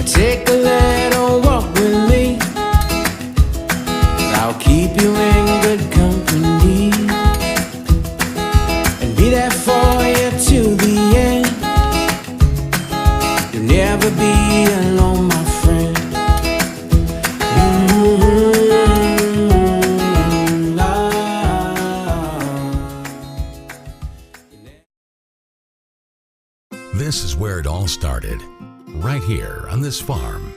Take a little walk with me. I'll keep you in good company and be there for you till the end. You'll never be alone, my friend. This is where it all started, right here on this farm.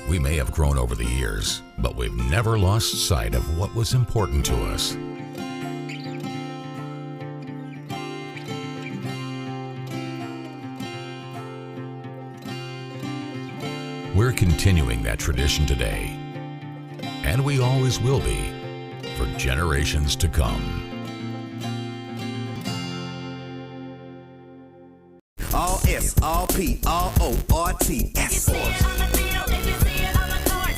We may have grown over the years, but we've never lost sight of what was important to us. We're continuing that tradition today, and we always will be for generations to come. All S, all P, all O, R, T, S.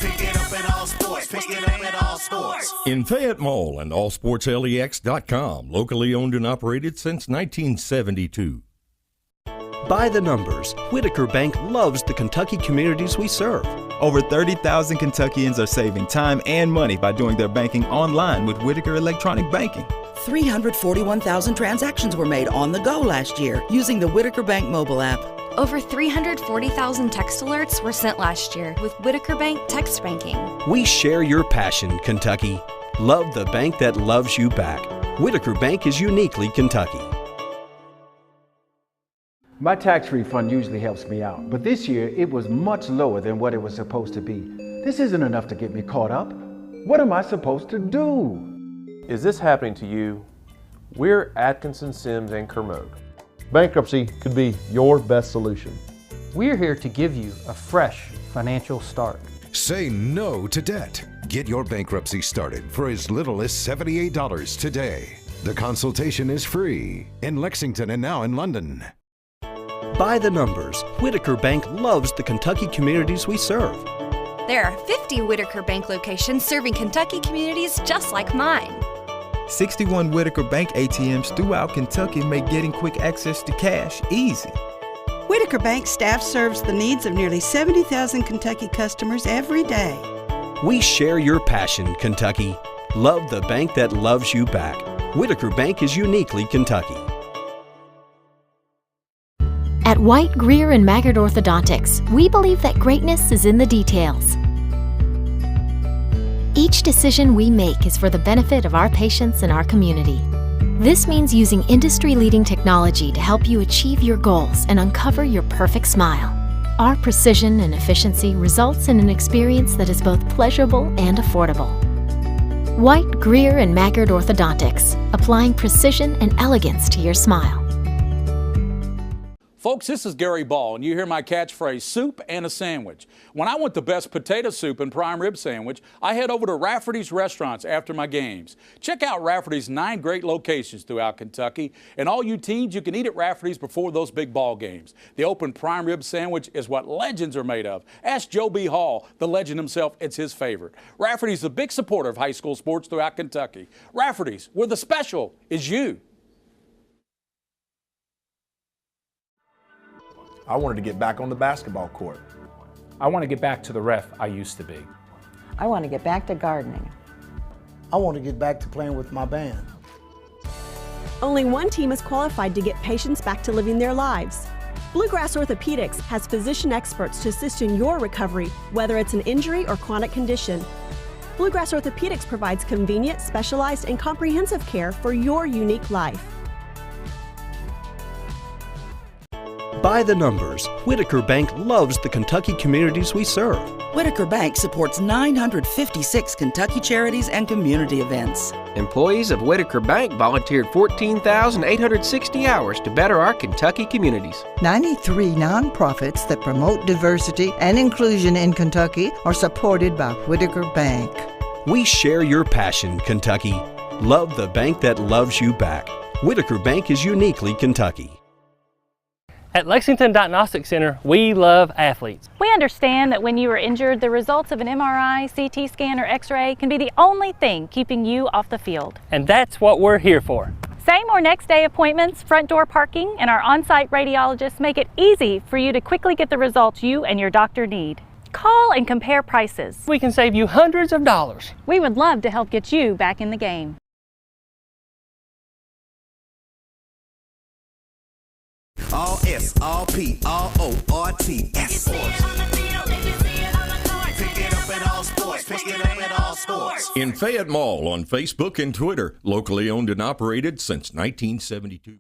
Pick it up at all sports. Pick it up at all sports. In Fayette Mall and allsportslex.com, locally owned and operated since 1972. By the numbers, Whitaker Bank loves the Kentucky communities we serve. Over 30,000 Kentuckians are saving time and money by doing their banking online with Whitaker Electronic Banking. 341,000 transactions were made on the go last year using the Whitaker Bank mobile app. Over 340,000 text alerts were sent last year with Whitaker Bank text banking. We share your passion, Kentucky. Love the bank that loves you back. Whitaker Bank is uniquely Kentucky. My tax refund usually helps me out, but this year it was much lower than what it was supposed to be. This isn't enough to get me caught up. What am I supposed to do? Is this happening to you? We're Atkinson, Sims, and Kermode. Bankruptcy could be your best solution. We're here to give you a fresh financial start. Say no to debt. Get your bankruptcy started for as little as $78 today. The consultation is free in Lexington and now in London. By the numbers, Whitaker Bank loves the Kentucky communities we serve. There are 50 Whitaker Bank locations serving Kentucky communities just like mine. 61 Whitaker Bank ATMs throughout Kentucky make getting quick access to cash easy. Whitaker Bank staff serves the needs of nearly 70,000 Kentucky customers every day. We share your passion, Kentucky. Love the bank that loves you back. Whitaker Bank is uniquely Kentucky. At White, Greer, and Maggard Orthodontics, we believe that greatness is in the details. Each decision we make is for the benefit of our patients and our community. This means using industry-leading technology to help you achieve your goals and uncover your perfect smile. Our precision and efficiency results in an experience that is both pleasurable and affordable. White, Greer, and Maggard Orthodontics, applying precision and elegance to your smile. Folks, this is Gary Ball, and you hear my catchphrase, soup and a sandwich. When I want the best potato soup and prime rib sandwich, I head over to Rafferty's restaurants after my games. Check out Rafferty's 9 great locations throughout Kentucky, and all you teens, you can eat at Rafferty's before those big ball games. The open prime rib sandwich is what legends are made of. Ask Joe B. Hall, the legend himself, it's his favorite. Rafferty's a big supporter of high school sports throughout Kentucky. Rafferty's, where the special is you. I wanted to get back on the basketball court. I want to get back to the ref I used to be. I want to get back to gardening. I want to get back to playing with my band. Only one team is qualified to get patients back to living their lives. Bluegrass Orthopaedics has physician experts to assist in your recovery, whether it's an injury or chronic condition. Bluegrass Orthopaedics provides convenient, specialized, and comprehensive care for your unique life. By the numbers, Whitaker Bank loves the Kentucky communities we serve. Whitaker Bank supports 956 Kentucky charities and community events. Employees of Whitaker Bank volunteered 14,860 hours to better our Kentucky communities. 93 nonprofits that promote diversity and inclusion in Kentucky are supported by Whitaker Bank. We share your passion, Kentucky. Love the bank that loves you back. Whitaker Bank is uniquely Kentucky. At Lexington Diagnostic Center, we love athletes. We understand that when you are injured, the results of an MRI, CT scan, or X-ray can be the only thing keeping you off the field. And that's what we're here for. Same or next day appointments, front door parking, and our on-site radiologists make it easy for you to quickly get the results you and your doctor need. Call and compare prices. We can save you hundreds of dollars. We would love to help get you back in the game. All S, all P, all O, R, T, S. Pick it up at all sports. Pick it up at all sports. In Fayette Mall on Facebook and Twitter, locally owned and operated since 1972.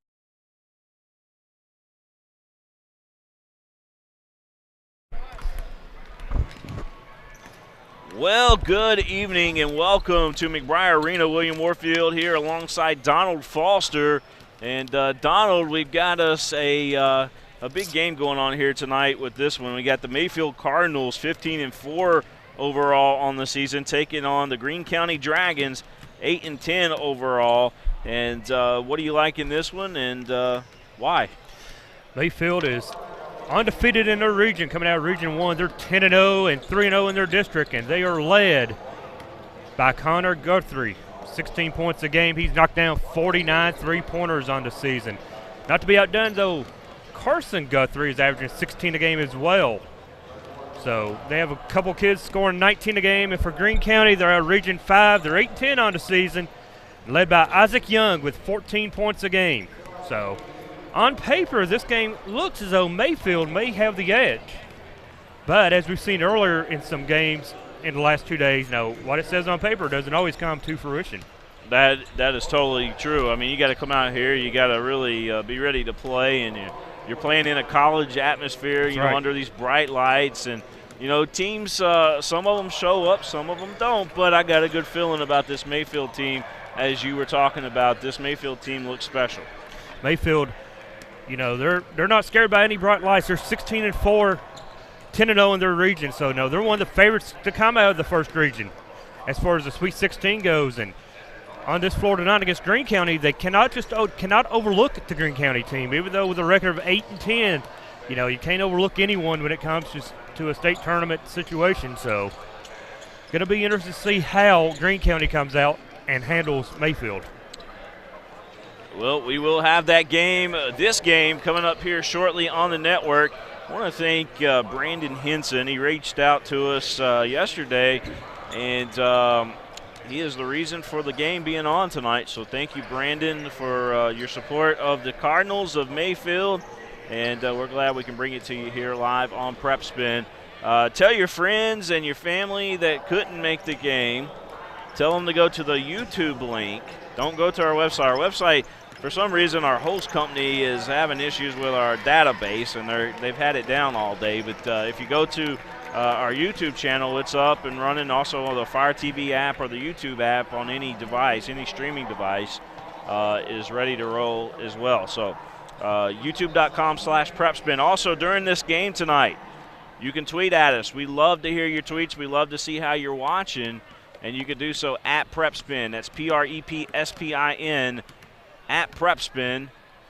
Well, good evening and welcome to McBriar Arena. William Warfield here alongside Donald Foster. And Donald, we've got us a big game going on here tonight with this one. We got the Mayfield Cardinals, 15-4 overall on the season, taking on the Greene County Dragons, 8-10 overall. And what do you like in this one, and why? Mayfield is undefeated in their region, coming out of Region 1. They're 10-0 and 3-0 in their district, and they are led by Connor Guthrie. 16 points a game. He's knocked down 49 three-pointers on the season. Not to be outdone, though, Carson Guthrie is averaging 16 a game as well. So they have a couple kids scoring 19 a game. And for Greene County, they're at Region 5. They're 8-10 on the season, led by Isaac Young with 14 points a game. So on paper, this game looks as though Mayfield may have the edge. But as we've seen earlier in some games in the last 2 days, what it says on paper doesn't always come to fruition. That is totally true. I mean, you got to come out here. You got to really be ready to play, and you're playing in a college atmosphere, you know, under these bright lights. And, you know, teams, some of them show up, some of them don't. But I got a good feeling about this Mayfield team. As you were talking about, this Mayfield team looks special. Mayfield, you know, they're not scared by any bright lights. They're 16-4. 10-0 in their region, so no, they're one of the favorites to come out of the first region as far as the Sweet 16 goes. And on this floor tonight against Greene County, they cannot overlook the Greene County team, even though with a record of 8-10. You know, you can't overlook anyone when it comes to a state tournament situation. So, going to be interested to see how Greene County comes out and handles Mayfield. Well, we will have that game, this game, coming up here shortly on the network. I want to thank Brandon Henson. He reached out to us yesterday, and he is the reason for the game being on tonight. So thank you, Brandon, for your support of the Cardinals of Mayfield, and we're glad we can bring it to you here live on PrepSpin. Tell your friends and your family that couldn't make the game, tell them to go to the YouTube link. Don't go to our website. Our website, for some reason, our host company is having issues with our database, and they've had it down all day. But if you go to our YouTube channel, it's up and running. Also on the Fire TV app or the YouTube app on any device, any streaming device is ready to roll as well. So YouTube.com/PrepSpin. Also, during this game tonight, you can tweet at us. We love to hear your tweets. We love to see how you're watching, and you can do so at PrepSpin. That's PrepSpin at PrepSpin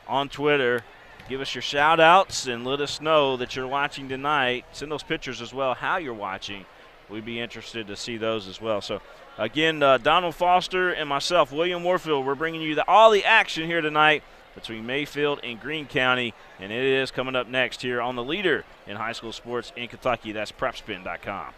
on Twitter. Give us your shout-outs and let us know that you're watching tonight. Send those pictures as well, how you're watching. We'd be interested to see those as well. So, again, Donald Foster and myself, William Warfield, we're bringing you all the action here tonight between Mayfield and Greene County, and it is coming up next here on the leader in high school sports in Kentucky. That's PrepSpin.com.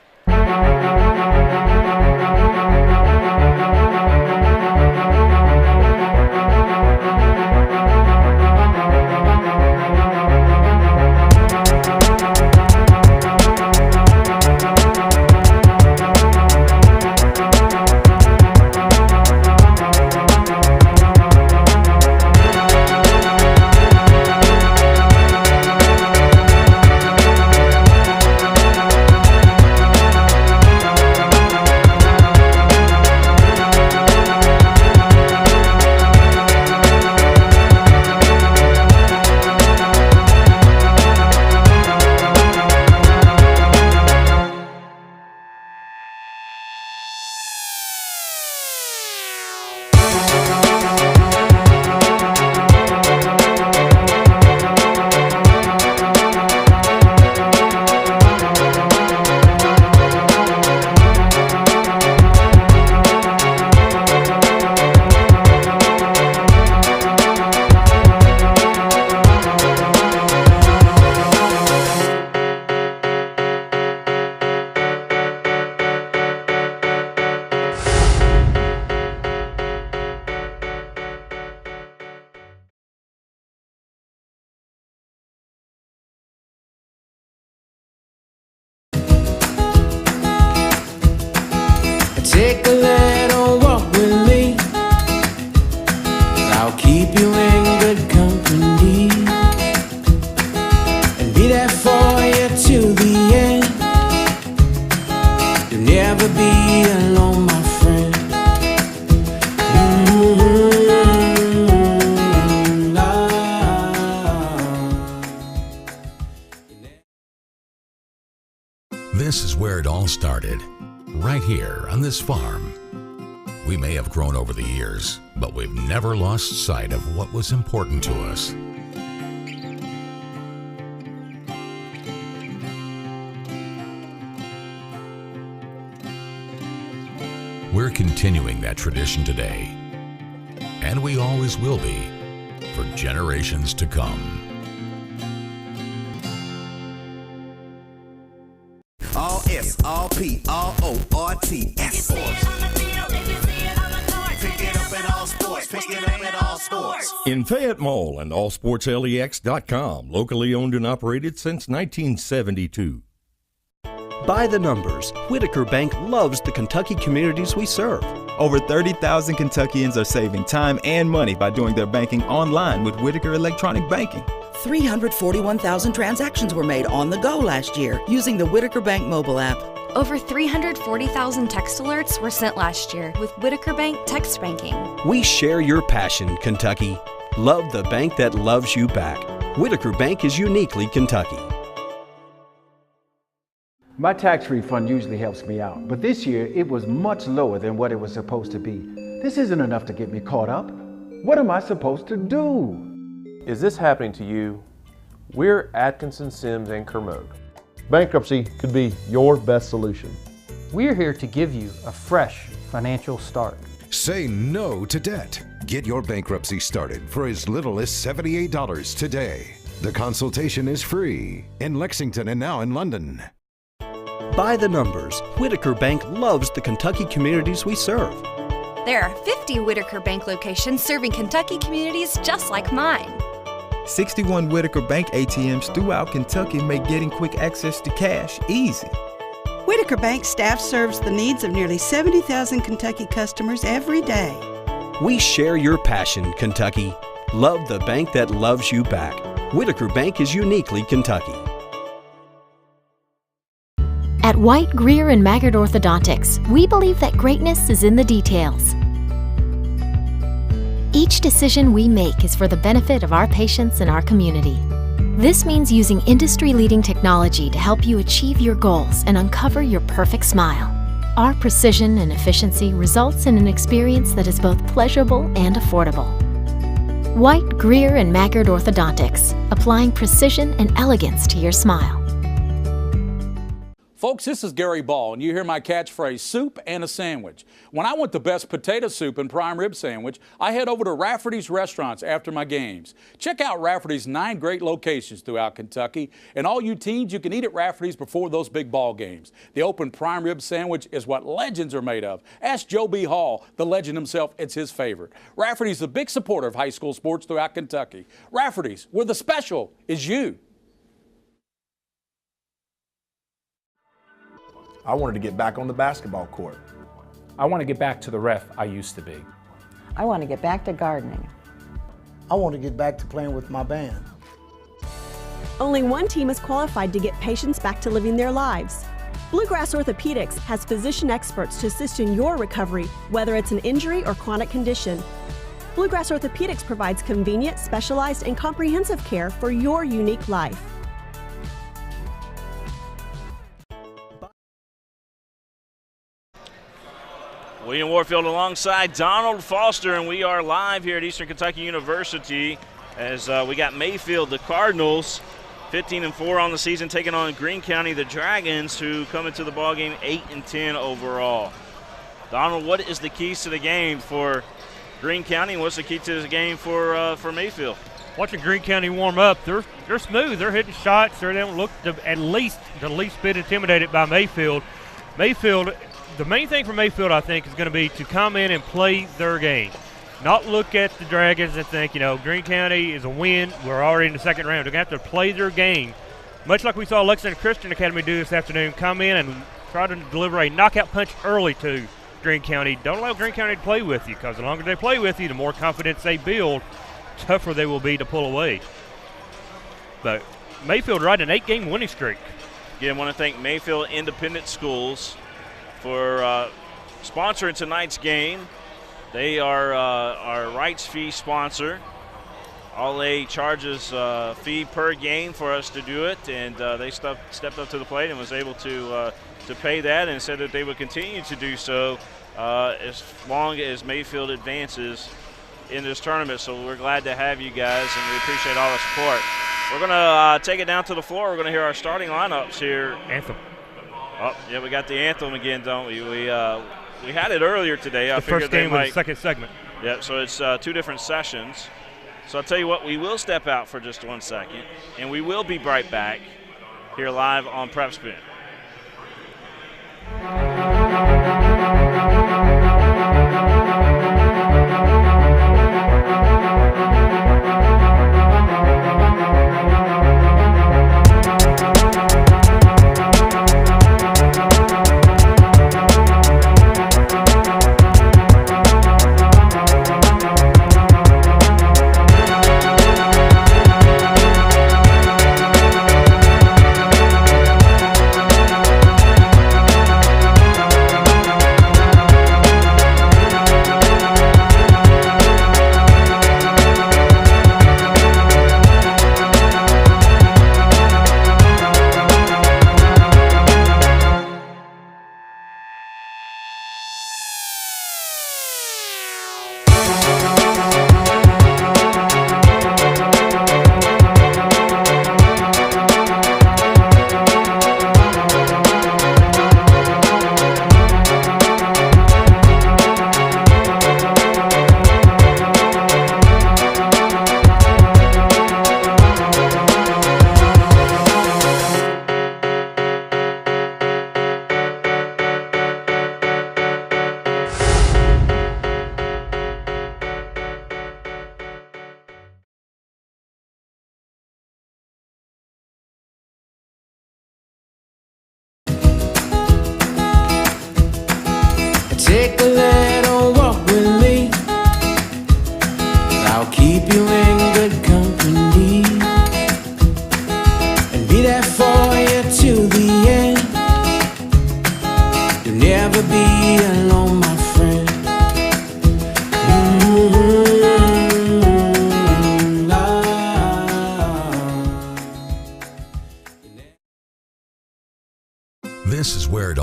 Take a little walk with me. I'll keep you in good company and be there for you to the end. You'll never be alone, my friend. This is where it all started. Right here on this farm. We may have grown over the years, but we've never lost sight of what was important to us. We're continuing that tradition today, and we always will be for generations to come. All S, all P, all O, R-T-S. Pick it up at all sports. Pick it up at all sports. In Fayette Mall and allsportslex.com, locally owned and operated since 1972. By the numbers, Whitaker Bank loves the Kentucky communities we serve. Over 30,000 Kentuckians are saving time and money by doing their banking online with Whitaker Electronic Banking. 341,000 transactions were made on the go last year using the Whitaker Bank mobile app. Over 340,000 text alerts were sent last year with Whitaker Bank text banking. We share your passion, Kentucky. Love the bank that loves you back. Whitaker Bank is uniquely Kentucky. My tax refund usually helps me out, but this year it was much lower than what it was supposed to be. This isn't enough to get me caught up. What am I supposed to do? Is this happening to you? We're Atkinson, Sims, and Kermode. Bankruptcy could be your best solution. We're here to give you a fresh financial start. Say no to debt. Get your bankruptcy started for as little as $78 today. The consultation is free in Lexington and now in London. By the numbers, Whitaker Bank loves the Kentucky communities we serve. There are 50 Whitaker Bank locations serving Kentucky communities just like mine. 61 Whitaker Bank ATMs throughout Kentucky make getting quick access to cash easy. Whitaker Bank staff serves the needs of nearly 70,000 Kentucky customers every day. We share your passion, Kentucky. Love the bank that loves you back. Whitaker Bank is uniquely Kentucky. At White, Greer, and Maggard Orthodontics, we believe that greatness is in the details. Each decision we make is for the benefit of our patients and our community. This means using industry-leading technology to help you achieve your goals and uncover your perfect smile. Our precision and efficiency results in an experience that is both pleasurable and affordable. White, Greer, and Maggard Orthodontics, applying precision and elegance to your smile. Folks, this is Gary Ball, and you hear my catchphrase, soup and a sandwich. When I want the best potato soup and prime rib sandwich, I head over to Rafferty's restaurants after my games. Check out Rafferty's 9 great locations throughout Kentucky, and all you teens, you can eat at Rafferty's before those big ball games. The open prime rib sandwich is what legends are made of. Ask Joe B. Hall, the legend himself, it's his favorite. Rafferty's a big supporter of high school sports throughout Kentucky. Rafferty's, where the special is you. I wanted to get back on the basketball court. I want to get back to the ref I used to be. I want to get back to gardening. I want to get back to playing with my band. Only one team is qualified to get patients back to living their lives. Bluegrass Orthopaedics has physician experts to assist in your recovery, whether it's an injury or chronic condition. Bluegrass Orthopaedics provides convenient, specialized, and comprehensive care for your unique life. William Warfield alongside Donald Foster, and we are live here at Eastern Kentucky University as we got Mayfield, the Cardinals, 15-4 on the season, taking on Greene County, the Dragons, who come into the ballgame 8-10 overall. Donald, what is the keys to the game for Greene County, and what's the key to the game for Mayfield? Watching Greene County warm up, they're smooth. They're hitting shots. They don't look at least the least bit intimidated by Mayfield. The main thing for Mayfield, I think, is going to be to come in and play their game. Not look at the Dragons and think, Greene County is a win. We're already in the second round. They're going to have to play their game. Much like we saw Lexington Christian Academy do this afternoon, come in and try to deliver a knockout punch early to Greene County. Don't allow Greene County to play with you, because the longer they play with you, the more confidence they build, tougher they will be to pull away. But Mayfield riding an 8-game winning streak. Again, I want to thank Mayfield Independent Schools for sponsoring tonight's game. They are our rights fee sponsor. All A charges fee per game for us to do it, and they stepped up to the plate and was able to pay that, and said that they would continue to do so as long as Mayfield advances in this tournament. So we're glad to have you guys, and we appreciate all the support. We're going to take it down to the floor. We're going to hear our starting lineups here. Anthem. Oh, yeah, we got the anthem again, don't we? We had it earlier today. The first game was the second segment. Yeah, so it's 2 different sessions. So I'll tell you what, we will step out for just 1 second, and we will be right back here live on PrepSpin. Take a little walk with me. I'll keep you in good company and be there for you to the end. You'll never be alone, my friend.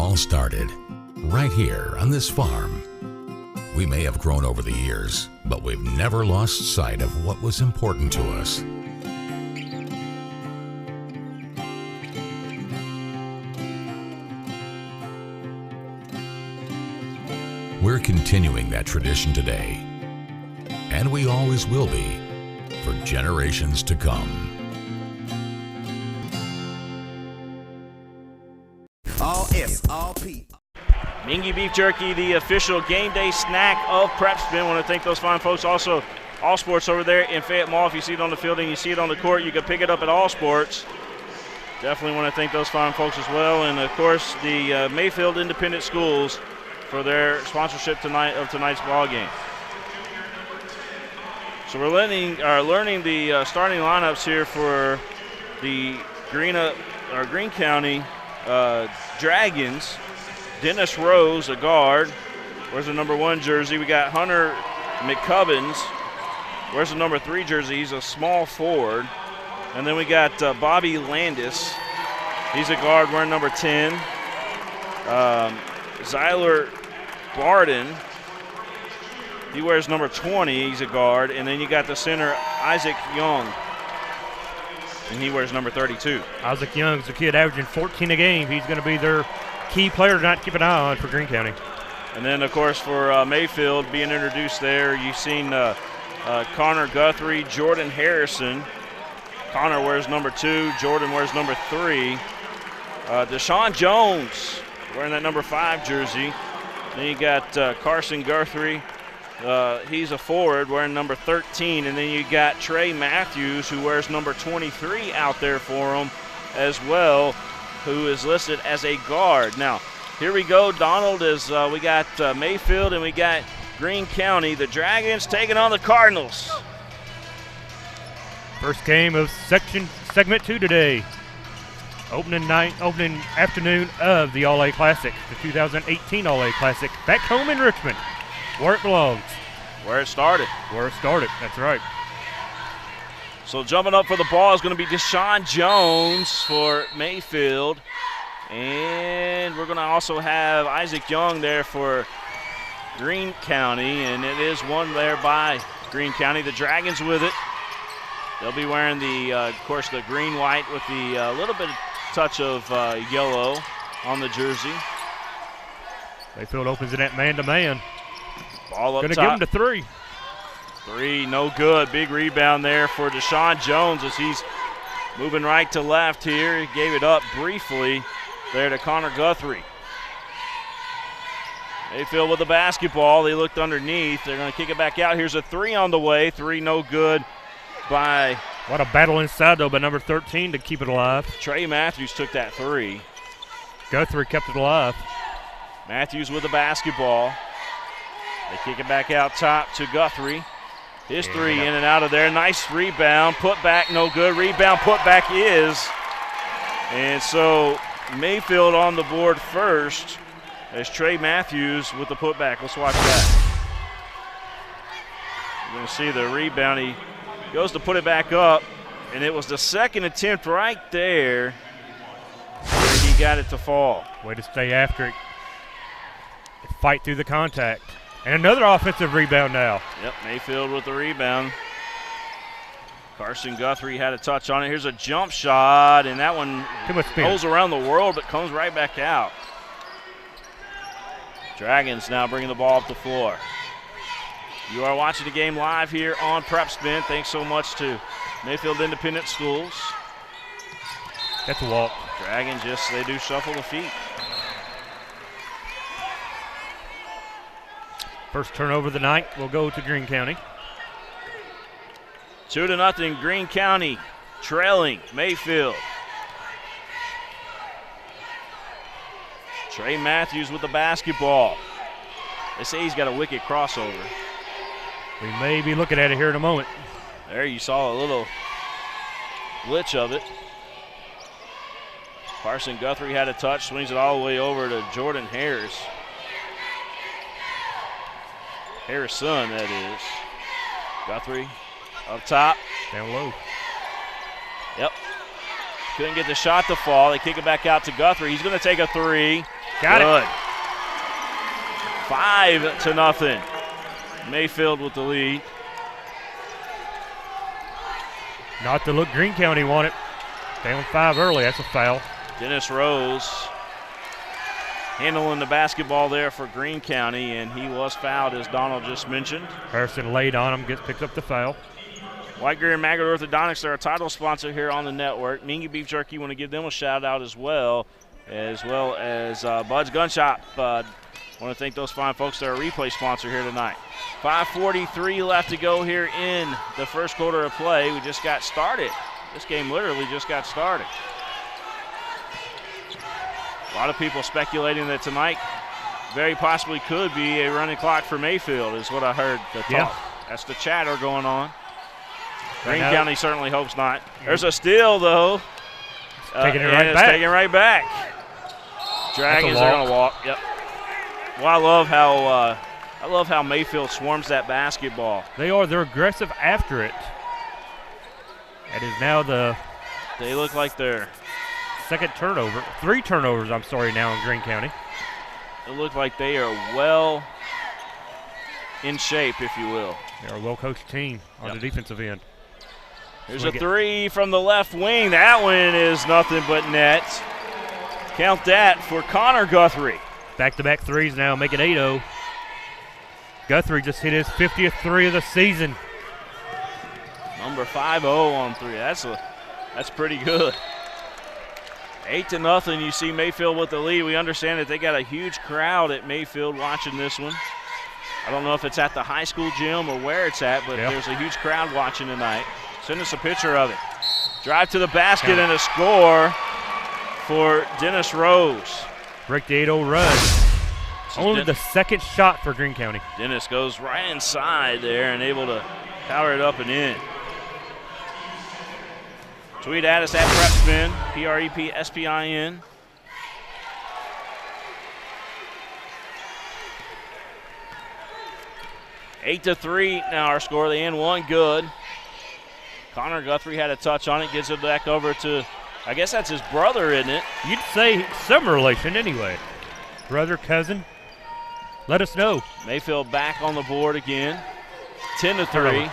all started, right here on this farm. We may have grown over the years, but we've never lost sight of what was important to us. We're continuing that tradition today, and we always will be for generations to come. All S, all P. Mingy Beef Jerky, the official game day snack of PrepSpin. I want to thank those fine folks. Also, All Sports over there in Fayette Mall. If you see it on the field and you see it on the court, you can pick it up at All Sports. Definitely want to thank those fine folks as well. And, of course, the Mayfield Independent Schools for their sponsorship tonight of tonight's ball game. So we're learning the starting lineups here for the Greene County Dragons. Dennis Rose, a guard. Where's the number 1 jersey? We got Hunter McCubbins. Where's the number 3 jersey? He's a small forward. And then we got Bobby Landis. He's a guard wearing number 10. Zyler Barden, he wears number 20. He's a guard. And then you got the center, Isaac Young, and he wears number 32. Isaac Young's a kid averaging 14 a game. He's going to be their key player tonight to keep an eye on for Greene County. And then, of course, for Mayfield being introduced there, you've seen Connor Guthrie, Jordan Harrison. Connor wears number 2. Jordan wears number 3. Deshaun Jones wearing that number 5 jersey. Then you got Carson Guthrie. He's a forward wearing number 13. And then you got Trey Matthews, who wears number 23 out there for him as well, who is listed as a guard. Now, here we go, Donald, as we got Mayfield and we got Greene County. The Dragons taking on the Cardinals. First game of segment 2 today. Opening afternoon of the All-A Classic, the 2018 All-A Classic, back home in Richmond, where it belongs. Where it started. That's right. So jumping up for the ball is going to be Deshaun Jones for Mayfield. And we're going to also have Isaac Young there for Greene County, and it is won there by Greene County. The Dragons with it. They'll be wearing of course, the green-white with the little bit of touch of yellow on the jersey. Mayfield opens it at man-to-man. Ball up Gonna top. give him to 3. 3, no good. Big rebound there for Deshaun Jones as he's moving right to left here. He gave it up briefly there to Connor Guthrie. Mayfield with the basketball. They looked underneath. They're going to kick it back out. Here's a 3 on the way. 3 no good by... What a battle inside, though, by number 13 to keep it alive. Trey Matthews took that 3. Guthrie kept it alive. Matthews with the basketball. They kick it back out top to Guthrie. His 3 in and out of there. Nice rebound. Put back, no good. Rebound, put back is. And so Mayfield on the board first as Trey Matthews with the putback. Let's watch that. You're going to see the rebound. He goes to put it back up, and it was the second attempt right there where he got it to fall. Way to stay after it. Fight through the contact. And another offensive rebound now. Yep, Mayfield with the rebound. Carson Guthrie had a touch on it. Here's a jump shot, and that one goes around the world but comes right back out. Dragons now bringing the ball up the floor. You are watching the game live here on PrepSpin. Thanks so much to Mayfield Independent Schools. That's a walk. Dragons, yes, they do shuffle the feet. First turnover of the night will go to Greene County. 2-0, Greene County trailing Mayfield. Trey Matthews with the basketball. They say he's got a wicked crossover. We may be looking at it here in a moment. There you saw a little glitch of it. Carson Guthrie had a touch, swings it all the way over to Jordan Harris. Harrison, that is. Guthrie up top. Down low. Yep. Couldn't get the shot to fall. They kick it back out to Guthrie. He's going to take a 3. Got Good. it. 5-0. Mayfield with the lead. Not the look Greene County wanted. Down 5 early. That's a foul. Dennis Rose handling the basketball there for Greene County, and he was fouled, as Donald just mentioned. Harrison laid on him, picks up the foul. Whitaker and Maggard Orthodontics, they're a title sponsor here on the network. Mingy Beef Jerky, want to give them a shout out as well as Bud's Gun Shop. Want to thank those fine folks that are a replay sponsor here tonight. 5:43 left to go here in the first quarter of play. We just got started. This game literally just got started. A lot of people speculating that tonight very possibly could be a running clock for Mayfield, is what I heard. That's the chatter going on. Greene County certainly hopes not. There's a steal, though. Taking it right back. Taking it right back. Dragons are going to walk. Yep. Well, I love how Mayfield swarms that basketball. They're aggressive after it. That is now They look like they're second turnover. 3 turnovers, now in Greene County. It look like they are well in shape, if you will. They're a well-coached team on the defensive end. There's a 3 from the left wing. That one is nothing but net. Count that for Connor Guthrie. Back-to-back threes now, making 8-0. Guthrie just hit his 50th 3 of the season. Number 5-0 on 3. That's pretty good. 8-0. You see Mayfield with the lead. We understand that they got a huge crowd at Mayfield watching this one. I don't know if it's at the high school gym or where it's at, but there's a huge crowd watching tonight. Send us a picture of it. Drive to the basket and a score for Dennis Rose. Break the 8-0 run. Only the second shot for Greene County. Dennis goes right inside there and able to power it up and in. Tweet at us at PrepSpin, PrepSpin. Eight to 3 now our score. The end one good. Connor Guthrie had a touch on it. Gives it back over to, I guess that's his brother, isn't it? You'd say some relation anyway. Brother, cousin. Let us know. Mayfield back on the board again. 10-3.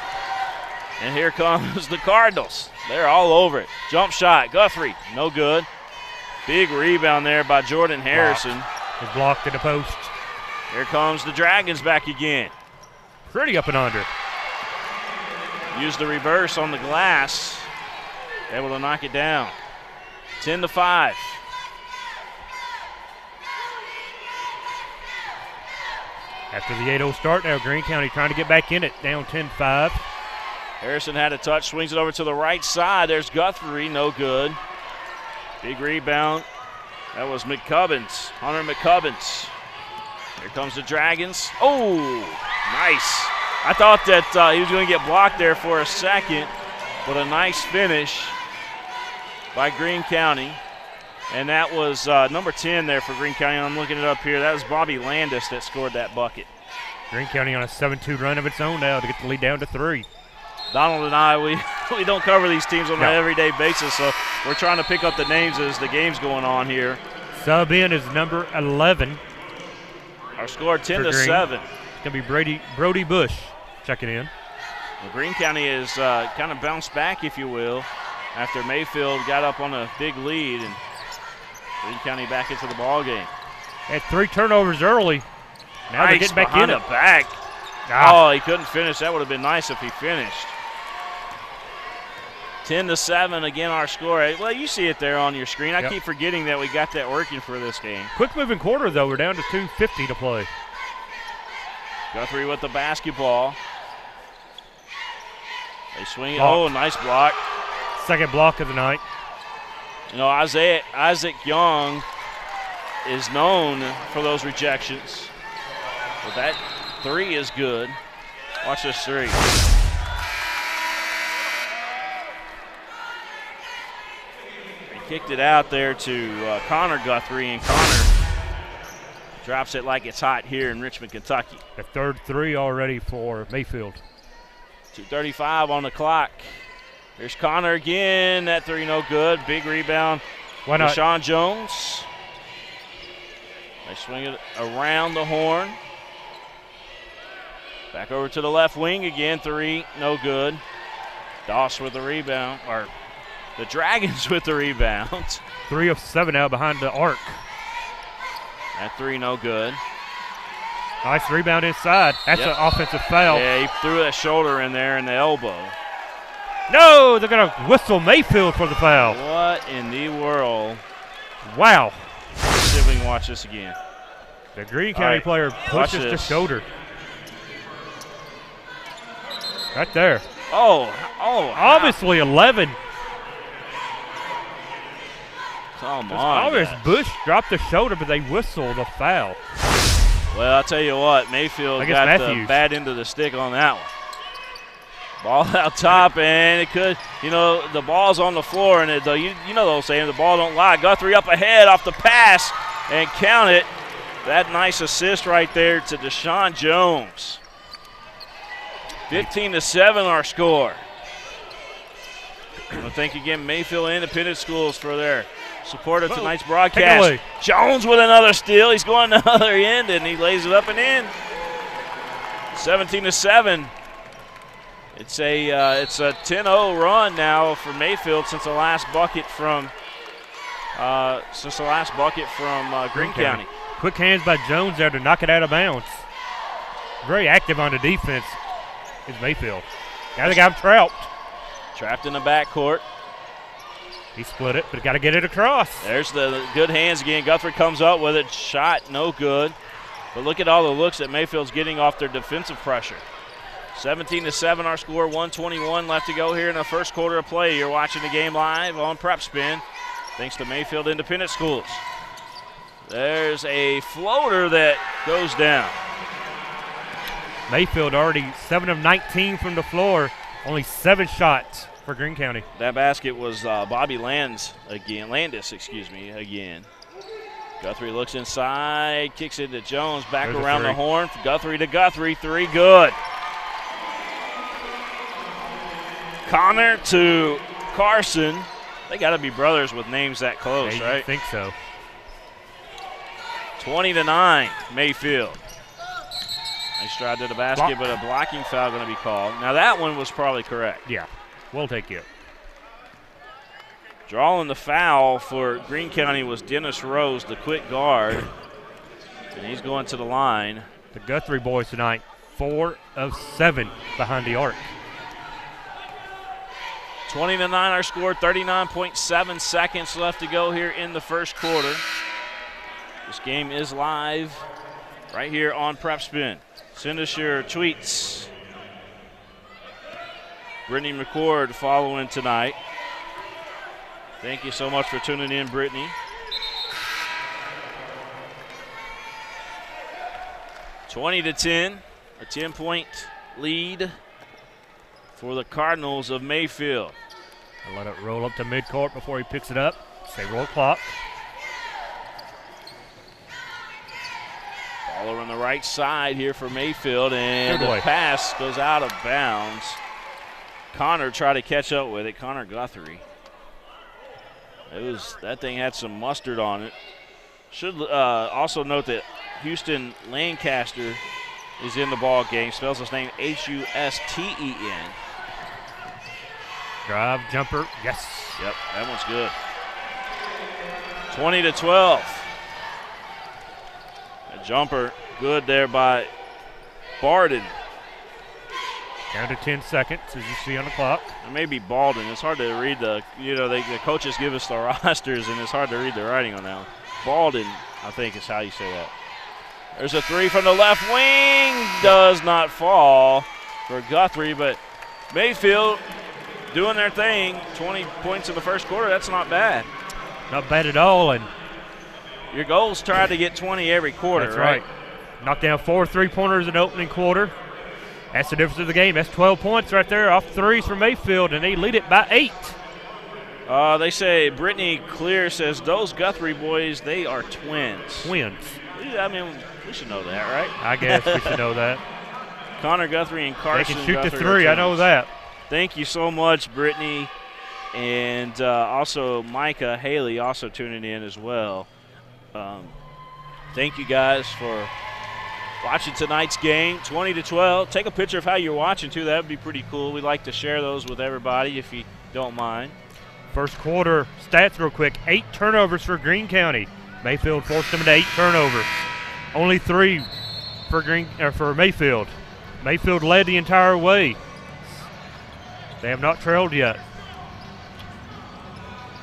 And here comes the Cardinals. They're all over it. Jump shot. Guthrie, no good. Big rebound there by Jordan Harrison. It's blocked in the post. Here comes the Dragons back again. Pretty up and under. Used the reverse on the glass. Able to knock it down. 10-5. After the 8-0 start now, Greene County trying to get back in it, down 10-5. Harrison had a touch, swings it over to the right side. There's Guthrie, no good. Big rebound. That was McCubbins, Hunter McCubbins. Here comes the Dragons. Oh, nice. I thought that he was going to get blocked there for a second, but a nice finish by Greene County. And that was number 10 there for Greene County. I'm looking it up here. That was Bobby Landis that scored that bucket. Greene County on a 7-2 run of its own now to get the lead down to 3. Donald and I, we don't cover these teams on an everyday basis, so we're trying to pick up the names as the game's going on here. Sub in is number 11. Our score 10-7. It's going to be Brody Bush checking in. Well, Greene County has kind of bounced back, if you will, after Mayfield got up on a big lead, and Greene County back into the ball game. Had 3 turnovers early. Now they're getting back in it. Back. Oh, he couldn't finish. That would have been nice if he finished. 10-7 again our score. Well, you see it there on your screen. I keep forgetting that we got that working for this game. Quick moving quarter, though. We're down to 2:50 to play. Guthrie with the basketball. They swing it. Oh, nice block. Second block of the night. You know, Isaac Young is known for those rejections. But that 3 is good. Watch this 3. He kicked it out there to Connor Guthrie, and Connor drops it like it's hot here in Richmond, Kentucky. The third 3 already for Mayfield. 2:35 on the clock. There's Connor again. That 3 no good. Big rebound. Why not? Deshaun Jones. They swing it around the horn. Back over to the left wing again. 3, no good. Doss with the rebound, or the Dragons with the rebound. 3 of 7 now behind the arc. That 3, no good. Nice rebound inside. That's an offensive foul. Yeah, he threw that shoulder in there and the elbow. No, they're going to whistle Mayfield for the foul. What in the world? Wow. Let's see if we can watch this again. The Greene County player pushes the shoulder. Right there. Oh. Obviously 11. Come on. Obviously Bush dropped the shoulder, but they whistled a foul. Well, I'll tell you what, Mayfield got Matthews. the bad end of the stick on that one. Ball out top, and it could, the ball's on the floor, and you know those saying, the ball don't lie. Guthrie up ahead off the pass, and count it. That nice assist right there to Deshaun Jones. 15-7 our score. I want to thank again Mayfield Independent Schools for their support of tonight's broadcast. Jones with another steal. He's going to the other end, and he lays it up and in. 17-7. It's a 10-0 run now for Mayfield since the last bucket from Greene County. Quick hands by Jones there to knock it out of bounds. Very active on the defense is Mayfield. Now they got him trapped. Trapped in the backcourt. He split it, but got to get it across. There's the good hands again. Guthrie comes up with it. Shot, no good. But look at all the looks that Mayfield's getting off their defensive pressure. 17-7 our score, 1:21 left to go here in the first quarter of play. You're watching the game live on PrepSpin, thanks to Mayfield Independent Schools. There's a floater that goes down. Mayfield already 7 of 19 from the floor, only 7 shots for Greene County. That basket was Bobby Landis again. Guthrie looks inside, kicks it to Jones, back around the horn. Guthrie to Guthrie, 3 good. Connor to Carson. They got to be brothers with names that close, right? I think so. 20-9, Mayfield. Nice drive to the basket, but a blocking foul going to be called. Now that one was probably correct. Yeah, we'll take it. Drawing the foul for Greene County was Dennis Rose, the quick guard. And he's going to the line. The Guthrie boys tonight, 4 of 7 behind the arc. 20-9 our score, 39.7 seconds left to go here in the first quarter. This game is live right here on PrepSpin. Send us your tweets. Brittany McCord following tonight. Thank you so much for tuning in, Brittany. (20-10), a 10-point lead for the Cardinals of Mayfield. I'll let it roll up to midcourt before he picks it up. Say roll clock. Ball on the right side here for Mayfield, and the pass goes out of bounds. Connor tried to catch up with it. Connor Guthrie. That thing had some mustard on it. Should also note that Houston Lancaster is in the ball game. Spells his name Husten. Drive, jumper, yes. Yep, that one's good. 20-12. A jumper good there by Barden. Down to 10 seconds, as you see on the clock. It may be Baldwin. It's hard to read the coaches give us the rosters, and it's hard to read the writing on that one. Baldwin, I think is how you say that. There's a 3 from the left wing. Does not fall for Guthrie, but Mayfield doing their thing. 20 points in the first quarter. That's not bad. Not bad at all. And your goals try to get 20 every quarter, that's right? Knocked down 4 3-pointers in the opening quarter. That's the difference of the game. That's 12 points right there off threes for Mayfield, and they lead it by 8. They say, Brittany Clear says, those Guthrie boys, they are twins. Twins. I mean, we should know that, right? I guess we should know that. Connor Guthrie and Carson They can shoot Guthrie the 3, I know that. Thank you so much, Brittany. And also Micah Haley also tuning in as well. thank you guys for watching tonight's game. 20-12. Take a picture of how you're watching, too. That would be pretty cool. We'd like to share those with everybody if you don't mind. First quarter stats real quick. 8 turnovers for Greene County. Mayfield forced them into 8 turnovers. Only 3 for Mayfield. Mayfield led the entire way. They have not trailed yet.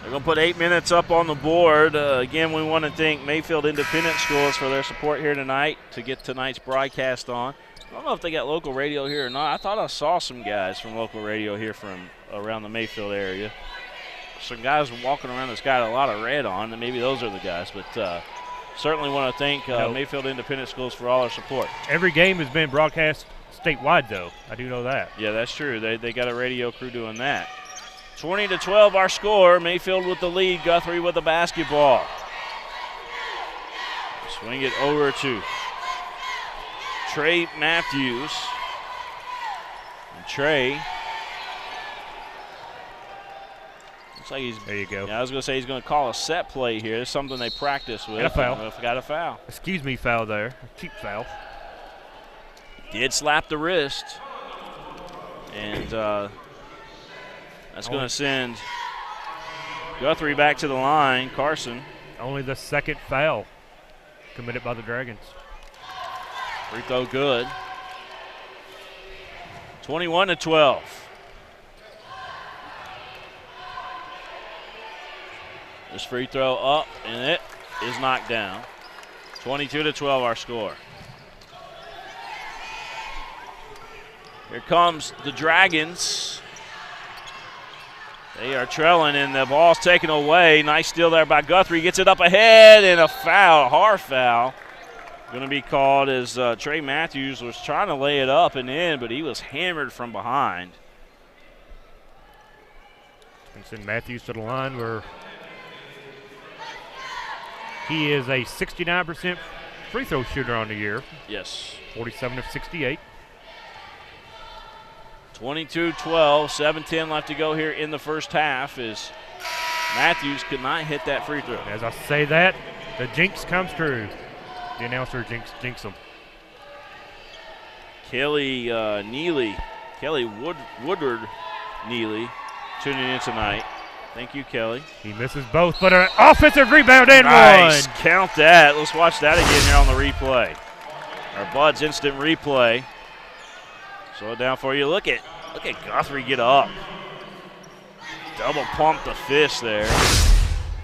They're going to put 8 minutes up on the board. Again, we want to thank Mayfield Independent Schools for their support here tonight to get tonight's broadcast on. I don't know if they got local radio here or not. I thought I saw some guys from local radio here from around the Mayfield area. Some guys walking around that's got a lot of red on, and maybe those are the guys. But certainly want to thank Mayfield Independent Schools for all their support. Every game has been broadcast statewide, though. I do know that. Yeah, that's true. They got a radio crew doing that. 20-12 our score. Mayfield with the lead. Guthrie with the basketball. Swing it over to Trey Matthews. And Trey. Looks like he's. There you go. Yeah, I was going to say he's going to call a set play here. It's something they practice with. Got a foul. Got a foul. Excuse me, foul there. A cheap foul. Did slap the wrist. And that's going to send Guthrie back to the line. Carson. Only the second foul committed by the Dragons. Free throw good. 21-12. This free throw up, and it is knocked down. 22-12 our score. Here comes the Dragons. They are trailing, and the ball's taken away. Nice steal there by Guthrie. Gets it up ahead, and a foul, a hard foul. Going to be called as Trey Matthews was trying to lay it up and in, but he was hammered from behind. And send Matthews to the line where he is a 69% free throw shooter on the year. Yes. 47 of 68. 22-12, 7:10 left to go here in the first half as Matthews could not hit that free throw. As I say that, the jinx comes true. The announcer jinx them. Kelly Woodward Neely tuning in tonight. Thank you, Kelly. He misses both, but an offensive rebound and nice. one. Count that. Let's watch that again here on the replay. Our Bud's instant replay. Slow it down for you. Look at Guthrie get up. Double pump the fist there.